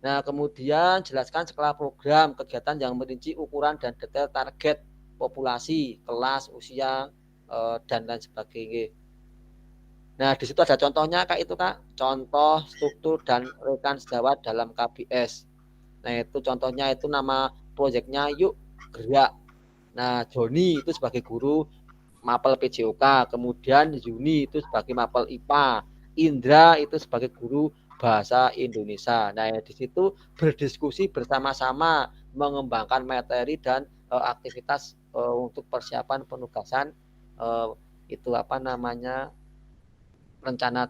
Nah, kemudian jelaskan skala program kegiatan yang merinci ukuran dan detail target populasi, kelas, usia, dan lain sebagainya. Nah, di situ ada contohnya Kak itu Kak, contoh struktur dan rekan sejawat dalam KBS. Nah, itu contohnya itu nama proyeknya Yuk Gerak. Nah, Joni itu sebagai guru mapel PJOK, kemudian Yuni itu sebagai mapel IPA, Indra itu sebagai guru bahasa Indonesia. Nah, di situ berdiskusi bersama-sama mengembangkan materi dan aktivitas untuk persiapan penugasan itu apa namanya rencana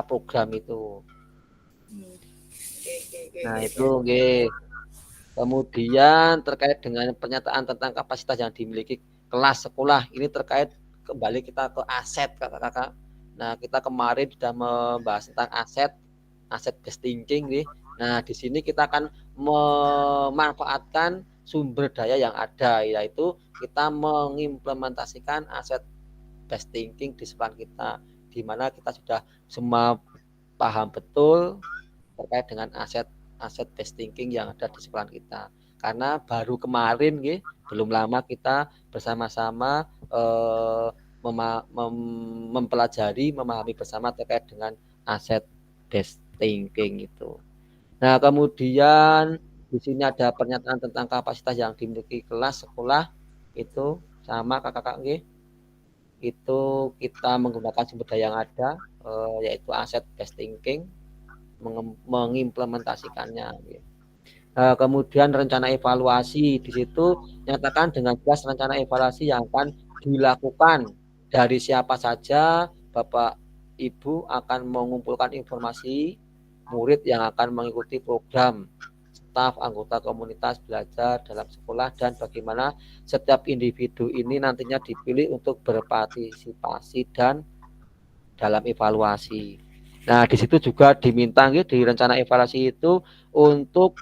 program itu. Nah, itu nggih. Kemudian terkait dengan pernyataan tentang kapasitas yang dimiliki kelas sekolah, ini terkait kembali kita ke aset kakak-kakak. Nah, kita kemarin sudah membahas tentang aset based thinking nih. Nah, di sini kita akan memanfaatkan sumber daya yang ada, yaitu kita mengimplementasikan aset based thinking di sekolah kita, di mana kita sudah semua paham betul terkait dengan aset based thinking yang ada di sekolah kita. Karena baru kemarin belum lama kita bersama-sama mempelajari, memahami bersama terkait dengan aset based thinking itu. Nah, kemudian di sini ada pernyataan tentang kapasitas yang dimiliki kelas sekolah itu sama kakak-kakak nggih. Itu kita menggunakan sumber daya yang ada yaitu aset based thinking. mengimplementasikannya. Kemudian rencana evaluasi, di situ nyatakan dengan jelas rencana evaluasi yang akan dilakukan, dari siapa saja Bapak Ibu akan mengumpulkan informasi murid yang akan mengikuti program, staf, anggota komunitas belajar dalam sekolah, dan bagaimana setiap individu ini nantinya dipilih untuk berpartisipasi dan dalam evaluasi. Nah, di situ juga diminta di rencana evaluasi itu untuk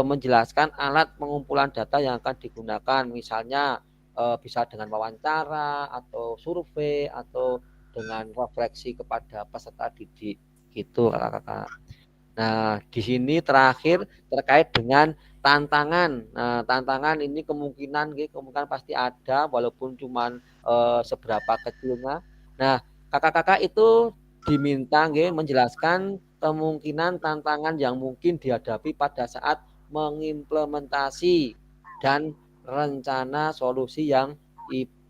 menjelaskan alat pengumpulan data yang akan digunakan, misalnya bisa dengan wawancara atau survei atau dengan refleksi kepada peserta didik, gitu kakak-kakak. Nah, di sini terakhir terkait dengan tantangan. Nah, tantangan ini kemungkinan pasti ada, walaupun cuman seberapa kecilnya. Nah, kakak-kakak itu diminta menjelaskan kemungkinan tantangan yang mungkin dihadapi pada saat mengimplementasi dan rencana solusi yang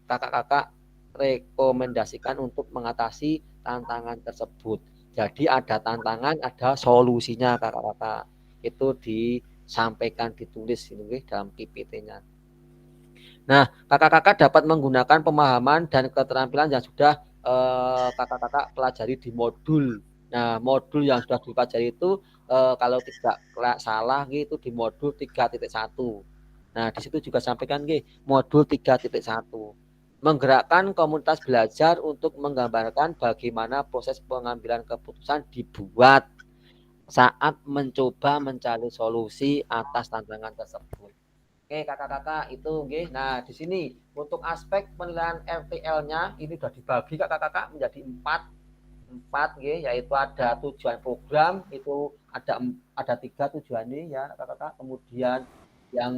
kakak-kakak rekomendasikan untuk mengatasi tantangan tersebut. Jadi ada tantangan, ada solusinya kakak-kakak. Itu disampaikan, ditulis ini dalam PPT-nya. Nah, kakak-kakak dapat menggunakan pemahaman dan keterampilan yang sudah kakak-kakak pelajari di modul. Nah, modul yang sudah dipelajari itu kalau tidak salah itu di modul 3.1. Nah, di situ juga sampaikan modul 3.1. Menggerakkan komunitas belajar untuk menggambarkan bagaimana proses pengambilan keputusan dibuat saat mencoba mencari solusi atas tantangan tersebut. Oke kakak-kakak itu Nah, di sini untuk aspek penilaian RTL-nya ini sudah dibagi kakak-kakak menjadi empat, yaitu ada tujuan program, itu ada 3 tujuan ini ya kakak-kakak. Kemudian yang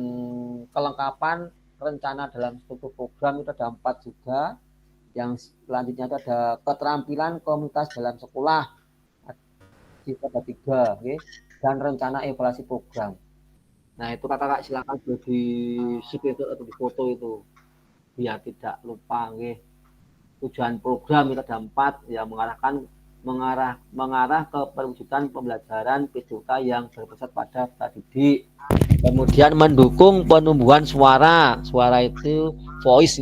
kelengkapan rencana dalam struktur program itu ada 4 juga. Yang selanjutnya ada keterampilan komunitas dalam sekolah, itu ada 3, dan rencana evaluasi program. Nah, itu kakak-kakak silakan di screenshot atau di foto itu biar tidak lupa. Tujuan program itu ada 4, ya, mengarah ke perwujudan pembelajaran PJK yang berpusat pada peserta didik. Kemudian mendukung penumbuhan suara itu voice,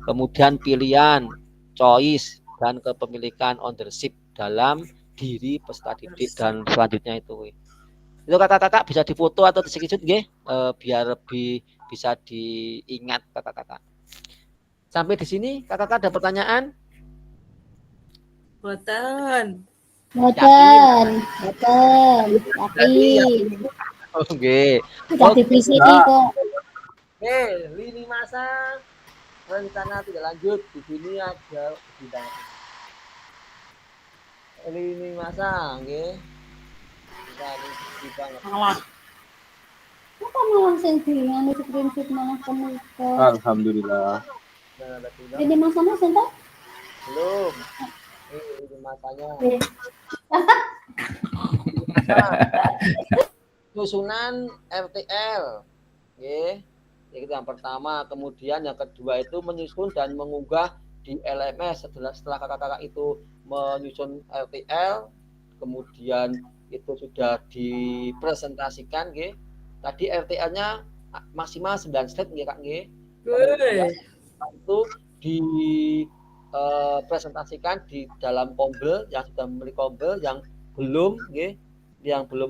kemudian pilihan choice dan kepemilikan ownership dalam diri peserta didik, dan selanjutnya itu kakak-kakak bisa difoto atau di screenshot biar lebih bisa diingat kakak-kakak. Sampai di sini kakak-kakak ada pertanyaan? Boten. Yakin. Oke. Sudah di PCI kok. Lini masa rencana tidak lanjut. Di sini ada bidang lini masa, Salah. Apa malah sing diingani screenshot malah kamu ke. Alhamdulillah. Ini masanya sentak? Belum. Ini masanya. Susunan RTL. Itu yang pertama. Kemudian yang kedua itu menyusun dan mengunggah di LMS. Setelah kakak-kakak itu menyusun RTL, kemudian itu sudah dipresentasikan, tadi RTL-nya maksimal 9 slide, Kak, itu dipresentasikan di dalam Kombel. Yang sudah memiliki Kombel, yang belum,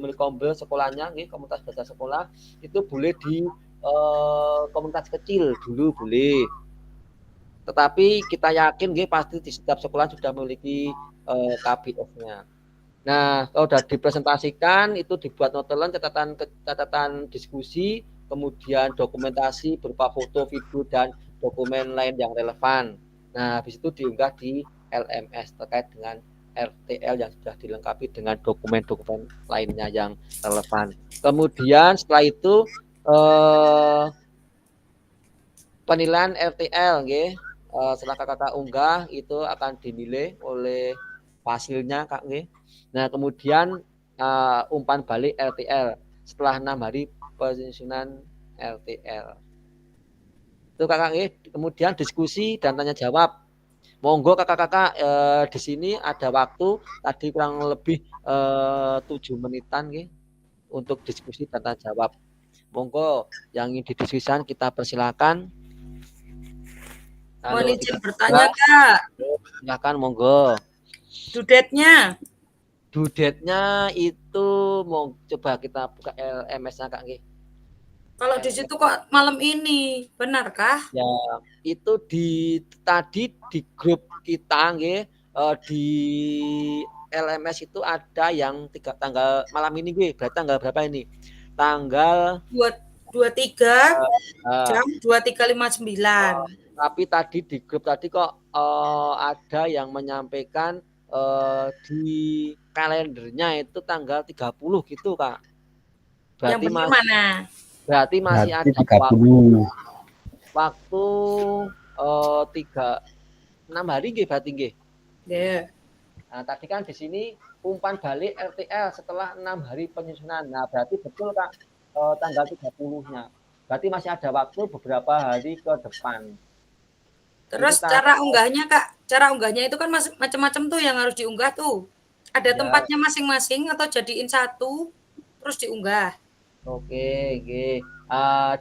memiliki Kombel sekolahnya, komunitas belajar sekolah, itu boleh di komunitas kecil dulu boleh. Tetapi kita yakin pasti di setiap sekolah sudah memiliki KBS-nya. Nah, kalau sudah dipresentasikan itu dibuat notelan, catatan diskusi, kemudian dokumentasi berupa foto, video, dan dokumen lain yang relevan. Nah, habis itu diunggah di LMS terkait dengan RTL yang sudah dilengkapi dengan dokumen-dokumen lainnya yang relevan. Kemudian setelah itu penilaian RTL, setelah kakak unggah itu akan dinilai oleh hasilnya, Kak. Nah, kemudian umpan balik RTL setelah 6 hari penyusunan RTL. Itu kakak. Kemudian diskusi dan tanya jawab. Monggo kakak-kakak di sini ada waktu tadi kurang lebih 7 menitan nggih untuk diskusi tanya jawab. Monggo yang ingin didiskusikan kita persilakan. Mohon Kalau izin tidak bertanya, ada, Kak. silakan monggo. Dudetnya. Dudetnya itu mau coba kita buka LMS-nya Kak nggih. Kalau di situ kok malam ini, benarkah? Ya, itu tadi di grup kita nggih di LMS itu ada yang tanggal malam ini gue, berarti tanggal berapa ini? Tanggal 23 jam 23.59. Tapi tadi di grup tadi kok ada yang menyampaikan di kalendernya itu tanggal 30 gitu, Kak. Yang benar mana? Berarti masih Berarti ada 30. waktu 6 hari nggih berarti nggih. Yeah. Nah, tadi kan di sini umpan balik RTL setelah 6 hari penyusunan. Nah, berarti betul Kak tanggal 30-nya. Berarti masih ada waktu beberapa hari ke depan. Terus cara unggahnya Kak, cara unggahnya itu kan macam-macam tuh yang harus diunggah tuh. Ada tempatnya masing-masing atau jadiin satu terus diunggah. Oke, oke.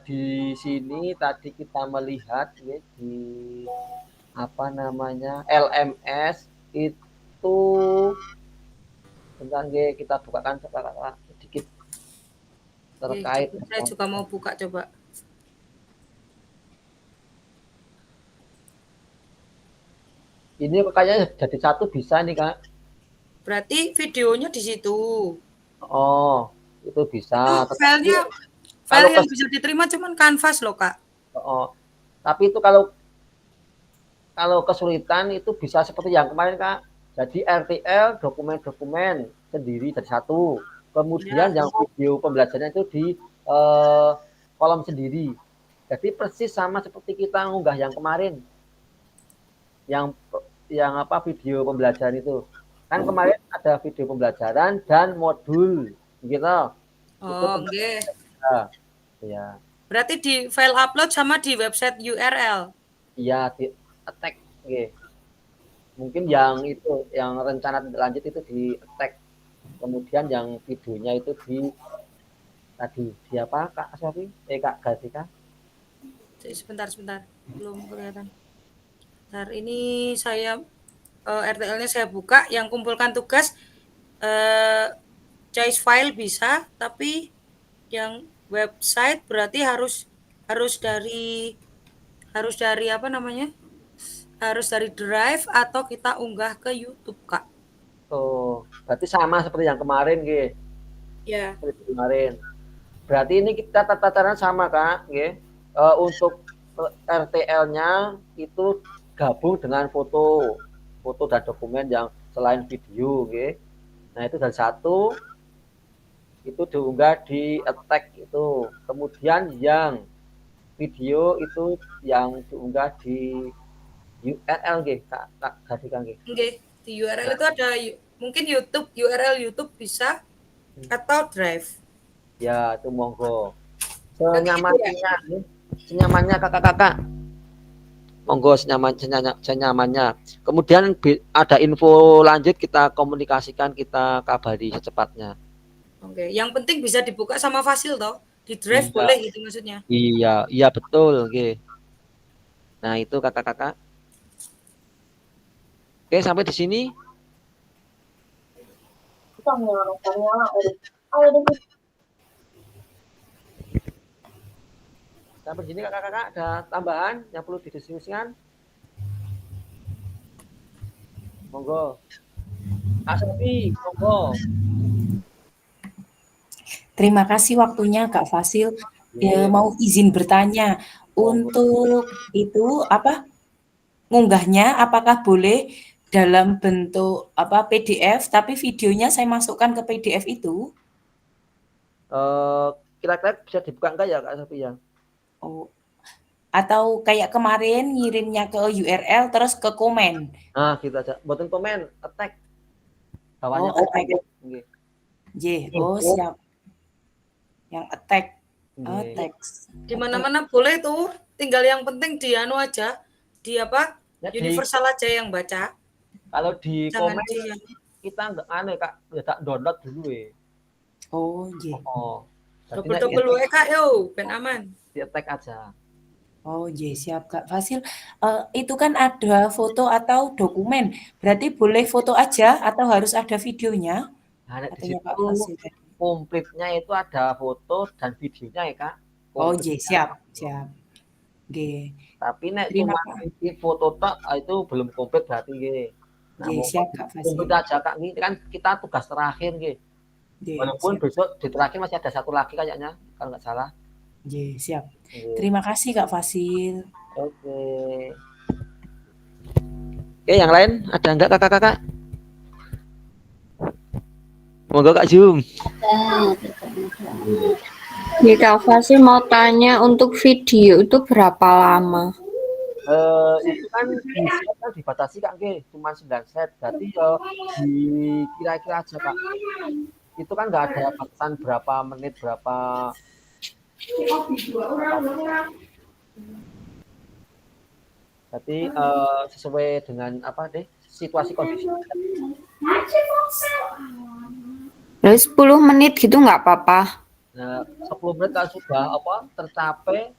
Di sini tadi kita melihat ya, di apa namanya LMS itu bentar kita bukakan sedikit terkait. Saya juga mau buka coba. Ini kayaknya jadi satu bisa nih Kak. Berarti videonya di situ. Oh, itu bisa. Itu file yang bisa diterima cuman kanvas loh Kak. Oh, tapi itu kalau kesulitan itu bisa seperti yang kemarin Kak. Jadi RTL dokumen-dokumen sendiri jadi satu. Kemudian yang video pembelajarannya itu di kolom sendiri. Jadi persis sama seperti kita ngunggah yang kemarin. Yang apa video pembelajaran itu. Kan kemarin ada video pembelajaran dan modul gitu. Oh, oke. Ya. Berarti di file upload sama di website URL. Iya, di attack okay. Mungkin yang itu yang rencana lanjut itu di attack. Kemudian yang videonya itu di tadi siapa Kak Sofi? Kak Gasika? Sebentar. Belum kelihatan. Bentar, ini saya RTL-nya saya buka, yang kumpulkan tugas choice file bisa, tapi yang website berarti harus dari apa namanya? Harus dari Drive atau kita unggah ke YouTube, Kak. Oh, berarti sama seperti yang kemarin, nggih. Ya. Seperti kemarin. Berarti ini kita tata caranya sama, Kak, nggih. Untuk RTL-nya itu gabung dengan foto dan dokumen yang selain video, nggih. Nah, itu dari satu itu diunggah di attack itu. Kemudian yang video itu yang diunggah di URL nggih, Kak Gasika nggih. Nggih, di URL itu ada mungkin YouTube, URL YouTube bisa atau Drive. Ya, itu monggo. Senyamannya kakak-kakak. Monggo senyamannya. Kemudian ada info lanjut kita komunikasikan, kita kabari secepatnya. Oke, yang penting bisa dibuka sama Fasil toh. Di Drive boleh gitu maksudnya. Iya betul, oke. Nah, itu kakak-kakak. Oke, sampai di sini. Sampai di sini kakak-kakak ada tambahan yang perlu didiskusikan? Monggo. Asofi, monggo. Terima kasih waktunya Kak Fasil. Mau izin bertanya untuk itu apa ngunggahnya apakah boleh dalam bentuk apa PDF tapi videonya saya masukkan ke PDF itu? Kira-kira bisa dibuka enggak ya Kak Sofi ya? Oh. Atau kayak kemarin ngirimnya ke URL terus ke komen. Nah, gitu aja. Buatin komen, attack. Bawahnya attack. Nggih. Siap. Yang attack. Text. Di mana-mana boleh tuh. Tinggal yang penting di anu aja. Di apa? Ya, Universal aja yang baca. kalau di Jangan komen di kita nggak aneh Kak, ya tak download dulu ya. Oh, nggih. Oh. Berarti double-double wae Kak yo, ben aman. di tag aja. Oh, nggih, siap Kak Fasil. Itu kan ada foto atau dokumen. Berarti boleh foto aja atau harus ada videonya? Nah, di Katanya Pak situ Fasil tadi. komplitnya itu ada foto dan videonya ya Kak. Oh, nggih, Komplitnya. siap, siap. Nggih. Tapi nek Terima cuma kasih. di foto tok itu belum komplit berarti nggih. Nah, Nggih, mau siap Kak Fasil. komplit aja Kak, ini kan kita tugas terakhir nggih. Nggih, Walaupun siap. besok di terakhir masih ada satu lagi kayaknya kalau nggak salah. Nggih, siap. Nggih. Terima kasih Kak Fasil. Oke. Oke, yang lain ada enggak kakak-kakak? Monggo Kak Jum. Di Kak Fasil mau tanya untuk video itu berapa lama? Itu kan di set kan dibatasi Kak nggih, cuma 9 set. Berarti kira-kira aja Kak. Itu kan nggak ada batasan berapa menit berapa. Berarti sesuai dengan apa deh situasi kondisi. Lalu 10 menit gitu nggak apa-apa? Nah, 10 menit kalau sudah apa tercapai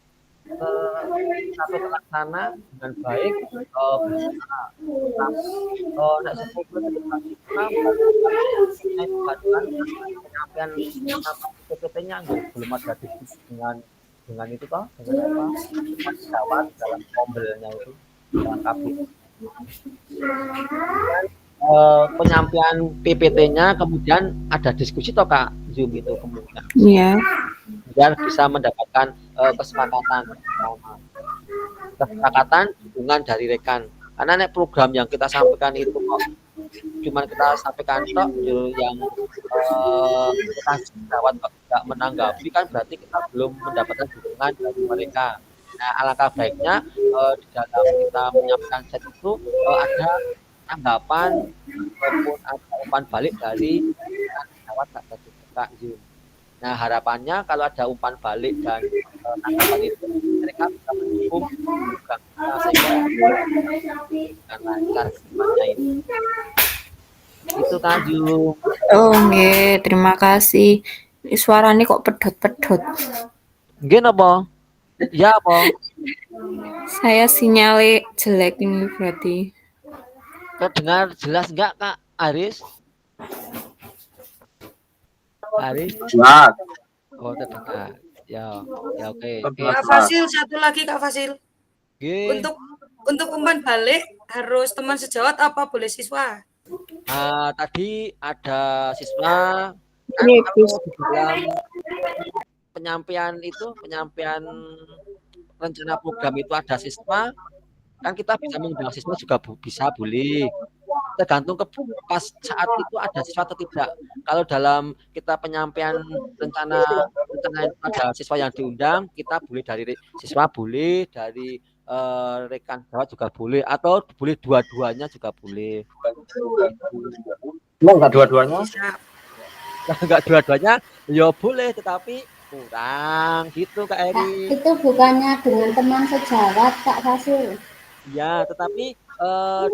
terlaksana dengan baik bisa nek 10 menit penyampaian PPT-nya belum ada diskusi dengan itu toh dengan apa pesawat dalam kombelnya itu lengkapi penyampaian PPT-nya kemudian ada diskusi toh Kak Zoom itu kemudian. Iya. Biar bisa mendapatkan kesepakatan dukungan dari rekan. Karena nek program yang kita sampaikan itu kok cuman kita sampaikan tok yang kita jawab tidak menanggapi kan berarti kita belum mendapatkan dukungan dari mereka. Nah, alangkah baiknya di dalam kita menyampaikan set itu ada tanggapan maupun ada umpan balik dari jawab Kak Zoom. Nah, harapannya kalau ada umpan balik dan tanggapan itu mereka bisa mendukung program kita sehingga dengan lancar semuanya ini. Itu Kak Zoom. Oh, nggih, terima kasih. Suaranya kok pedot-pedot. Nggih napa? Ya apa? Saya sinyalnya jelek ini berarti. Terdengar jelas enggak Kak Aris? Aris? Jelas. Oh, terdengar. Ya, ya oke. Kak Fasil, satu lagi Kak Fasil. Oke. Untuk umpan balik harus teman sejawat apa boleh siswa? Tadi ada siswa kan kalau di dalam penyampaian rencana program itu ada siswa kan kita bisa mengundang siswa juga bisa boleh tergantung ke pas saat itu ada siswa atau tidak. Kalau dalam kita penyampaian rencana itu ada siswa yang diundang, kita boleh dari siswa boleh, dari rekan jawab juga boleh, atau boleh dua-duanya juga boleh. Enggak dua-duanya? Enggak dua-duanya, ya boleh, tetapi kurang gitu Kak Eri. Itu bukannya dengan teman sejawat Kak Fasil? Ya, tetapi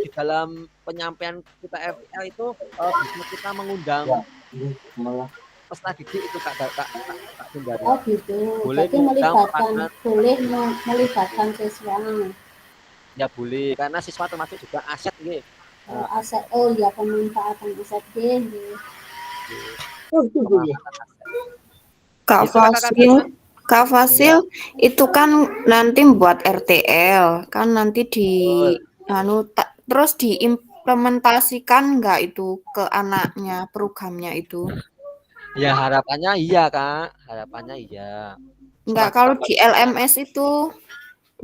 di dalam penyampaian kita FPL itu bisa kita mengundang peserta didik itu Kak Sundari. Oh gitu. Boleh boleh melibatkan siswa. Ya boleh, karena siswa termasuk juga aset gitu. Aset. Oh ya, pemanfaatan aset gitu. Kak Fasil, itu kan nanti buat RTL, kan nanti terus diimplementasikan nggak itu ke anaknya programnya itu? Ya harapannya iya Kak, harapannya iya. Enggak, kalau di LMS itu,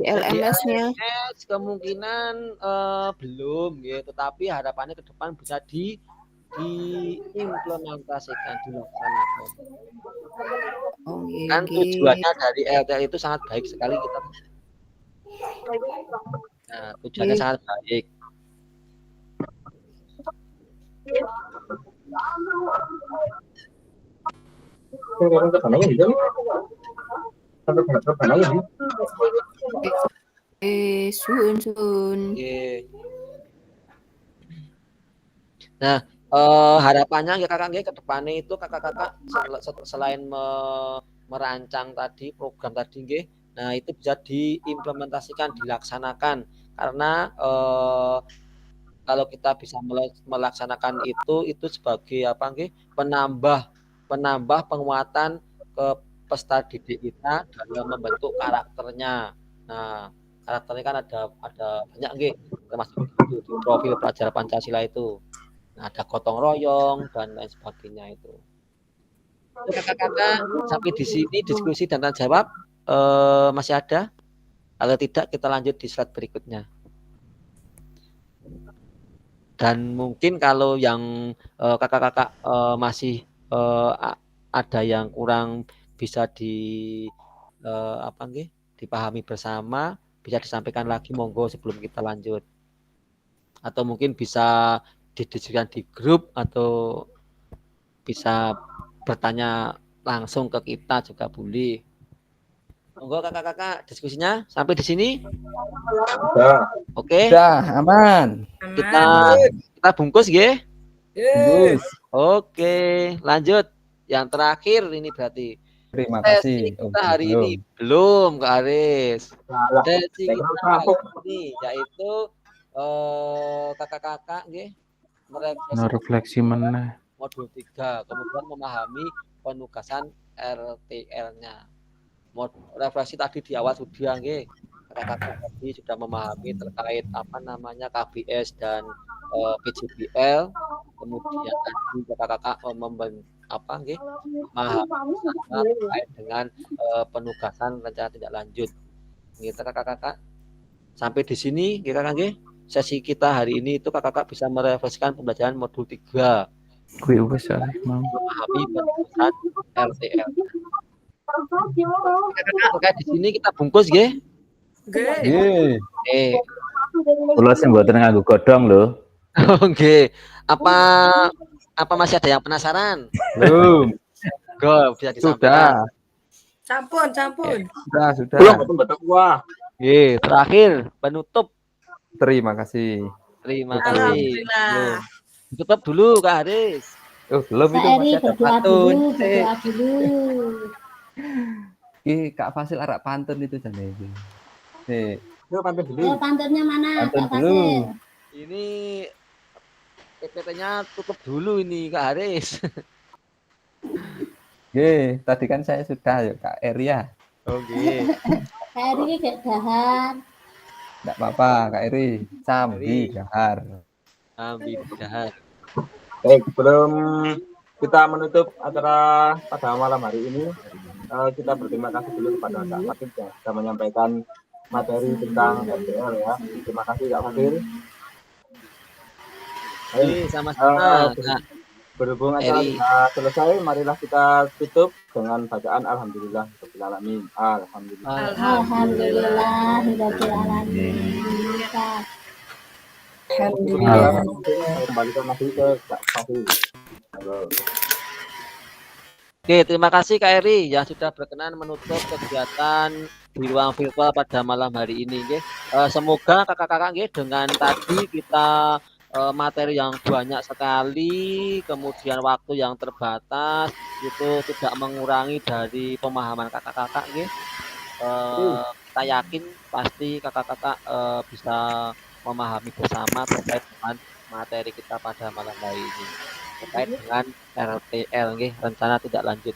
di LMS-nya. Kemungkinan belum ya, tetapi harapannya ke depan bisa diimplementasikan, dilaksanakan. Oh, iya, kan tujuannya dari RTL itu sangat baik sekali kita. Nah, tujuannya sangat baik. Sun. Nggih. Nah, harapannya ya kakak nggih ke depannya itu kakak-kakak selain merancang tadi program tadi nggih, nah itu bisa diimplementasikan, dilaksanakan karena kalau kita bisa melaksanakan itu sebagai apa nggih, penambah penguatan ke peserta didik kita dalam membentuk karakternya. Nah, karakternya kan ada banyak nggih, termasuk di profil pelajar Pancasila itu. Nah, ada gotong royong dan lain sebagainya itu. Kakak-kakak sampai di sini diskusi dan tanya jawab masih ada? Kalau tidak kita lanjut di slide berikutnya. Dan mungkin kalau yang kakak-kakak masih ada yang kurang bisa dipahami bersama, bisa disampaikan lagi monggo sebelum kita lanjut. Atau mungkin bisa didiskusikan di grup atau bisa bertanya langsung ke kita juga boleh. Monggo kakak-kakak diskusinya sampai di sini. Oke. Sudah aman. Kita bungkus nggih. Bungkus. Oke, lanjut. Yang terakhir ini berarti. Terima kasih. Kita hari ini belum Kak Aris. Sesi kita hari ini yaitu kakak-kakak nggih refleksi meneh. Modul 3, kemudian memahami penugasan RTL-nya. Refleksi tadi di awal sudah nggih. Kakak-kakak tadi sudah memahami terkait apa namanya KBS dan PJBL. Kemudian tadi kakak-kakak memahami terkait dengan penugasan rencana tindak lanjut. Gitu kakak-kakak. Sampai di sini kita kan nggih. Sesi kita hari ini itu kakak-kakak bisa merefleksikan pembelajaran modul 3. Kuwi wis mau Memahami penugasan RTL. Kakak di sini kita bungkus nggih. Nggih. Kula sing mboten nganggo godhong lho. Oke. Apa masih ada yang penasaran? Belum. Go, bisa disampaikan. Sudah. Campun. Sudah. Wah. Terakhir penutup. Terima kasih. Terima kasih. Alhamdulillah. Tutup dulu Kak Haris. Belum itu masih ada pantun. Berdoa dulu. Kak Fasil arak pantun itu jane iki. Pantun dulu. Pantunnya mana? Pantun Kak dulu. Fasil? Ini PPT-nya tutup dulu ini Kak Haris. Tadi kan saya sudah ya Kak Eria. Oke. Kak Eri gak dahar. Enggak apa-apa Kak Eri. Sambi dahar. Sambi dahar. Baik, sebelum kita menutup acara pada malam hari ini, kita berterima kasih dulu kepada Kak Fasil yang sudah menyampaikan materi tentang RTL ya. Terima kasih Kak Fasil. Sama-sama. Berhubung acara sudah selesai, marilah kita tutup dengan bacaan Alhamdulillahirabbil alamin. Alhamdulillah. Alhamdulillahirabbil alamin. Alhamdulillah. Kembalikan lagi ke Kak Fasil. Oke, terima kasih Kak Eri yang sudah berkenan menutup kegiatan di ruang virtual pada malam hari ini. Semoga kakak-kakak dengan tadi kita materi yang banyak sekali, kemudian waktu yang terbatas itu tidak mengurangi dari pemahaman kakak-kakak. Kita yakin pasti kakak-kakak bisa memahami bersama terkait dengan materi kita pada malam hari ini terkait dengan RTL, rencana tidak lanjut.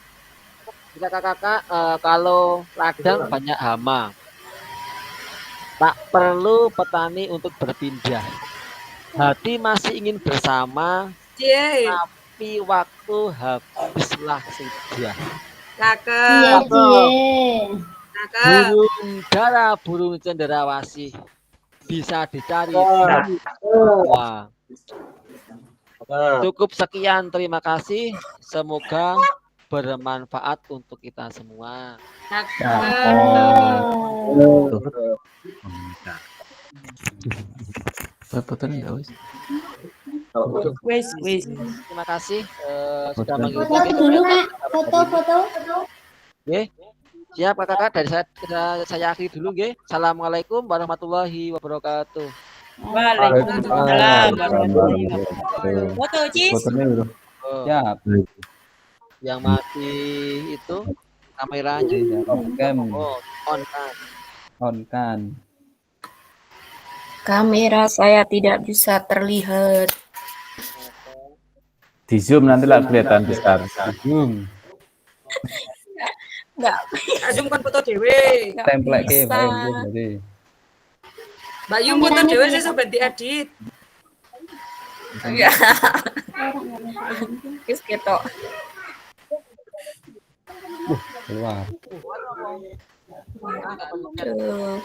Kakak-kakak kalau ladang banyak hama, tak perlu petani untuk berpindah. Hati masih ingin bersama, tapi waktu habislah sudah. Cakep. Burung dara, burung cenderawasih bisa dicari semua. Cukup sekian, terima kasih. Semoga bermanfaat untuk kita semua. Wis. Terima kasih sudah mengikuti. Foto dulu Kak, foto. Siap kakak-kakak, dari saya akhiri dulu nggih. Assalamualaikum warahmatullahi wabarakatuh. Waalaikumsalam warahmatullahi wabarakatuh. Foto, Cis. Fotonya dulu. Oh, Siap. yang masih itu kameranya. Oke, Oh, on kan. on kan. Kamera saya tidak bisa terlihat. Di zoom nanti lah kelihatan besar. Zoom. Enggak Zoom kan foto dewe. Template ke bisa. Mbak Yum berarti. Mbak Yum foto dewe sih sampai diedit. Enggak. Wis ketok. Keluar. Tuh.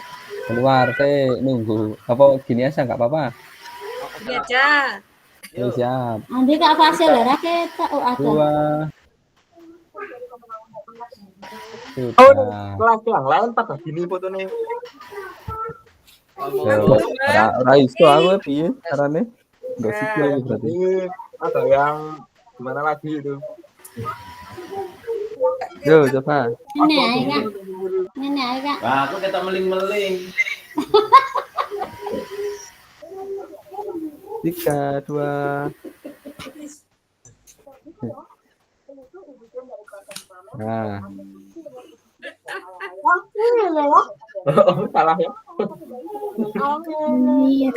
Keluar teh nunggu. Apa gini aja enggak apa-apa? Ini aja. Oke, siap. Nanti Kak Fasil lah ketok ada. 2. Oh, Sudah. kelas yang lain pada gini fotonya. Ora iso aku piye carane? Enggak sikil iki berarti. Ini ada yang gimana lagi itu? Yo, coba. Ini aja Kak. Ini aja Kak. Wah, aku ketok meling-meling. 3, 2. Nah, Salah ya. Iya.